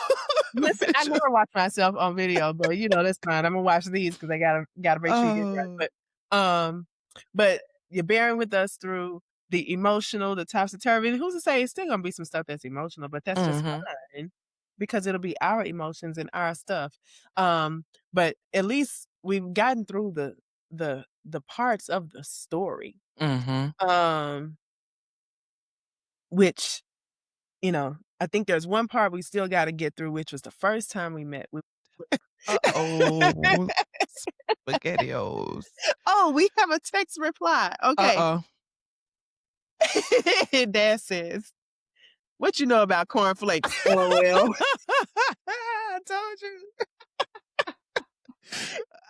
[SPEAKER 1] Listen,
[SPEAKER 2] For
[SPEAKER 1] I
[SPEAKER 2] sure.
[SPEAKER 1] never watch myself on video, but, that's fine. Imma watch these because I gotta make sure you get it
[SPEAKER 2] Oh.
[SPEAKER 1] right. But you're bearing with us through the emotional, the topsy-turvy, and who's to say it's still gonna be some stuff that's emotional, but that's just
[SPEAKER 2] Mhm.
[SPEAKER 1] fine because it'll be our emotions and our stuff. Um, but at least we've gotten through the parts of the story,
[SPEAKER 2] Mhm.
[SPEAKER 1] um, which, I think there's one part we still gotta get through, which was the first time we met. We
[SPEAKER 2] Uh-oh. SpaghettiOs.
[SPEAKER 1] Oh, we have a text reply. Okay.
[SPEAKER 2] Uh-oh.
[SPEAKER 1] Dad says, "What you know about cornflakes?" LOL.
[SPEAKER 2] I told you.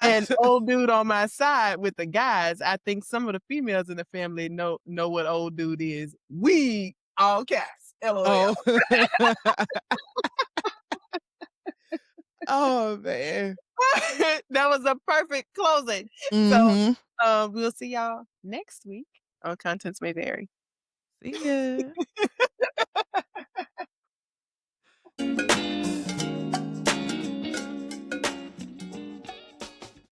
[SPEAKER 1] And old dude on my side with the guys, I think some of the females in the family know what old dude is. We all caps. LOL.
[SPEAKER 2] Oh. Oh, man.
[SPEAKER 1] That was a perfect closing. So,
[SPEAKER 2] Mhm.
[SPEAKER 1] we'll see y'all next week on Contents May Vary.
[SPEAKER 2] See ya.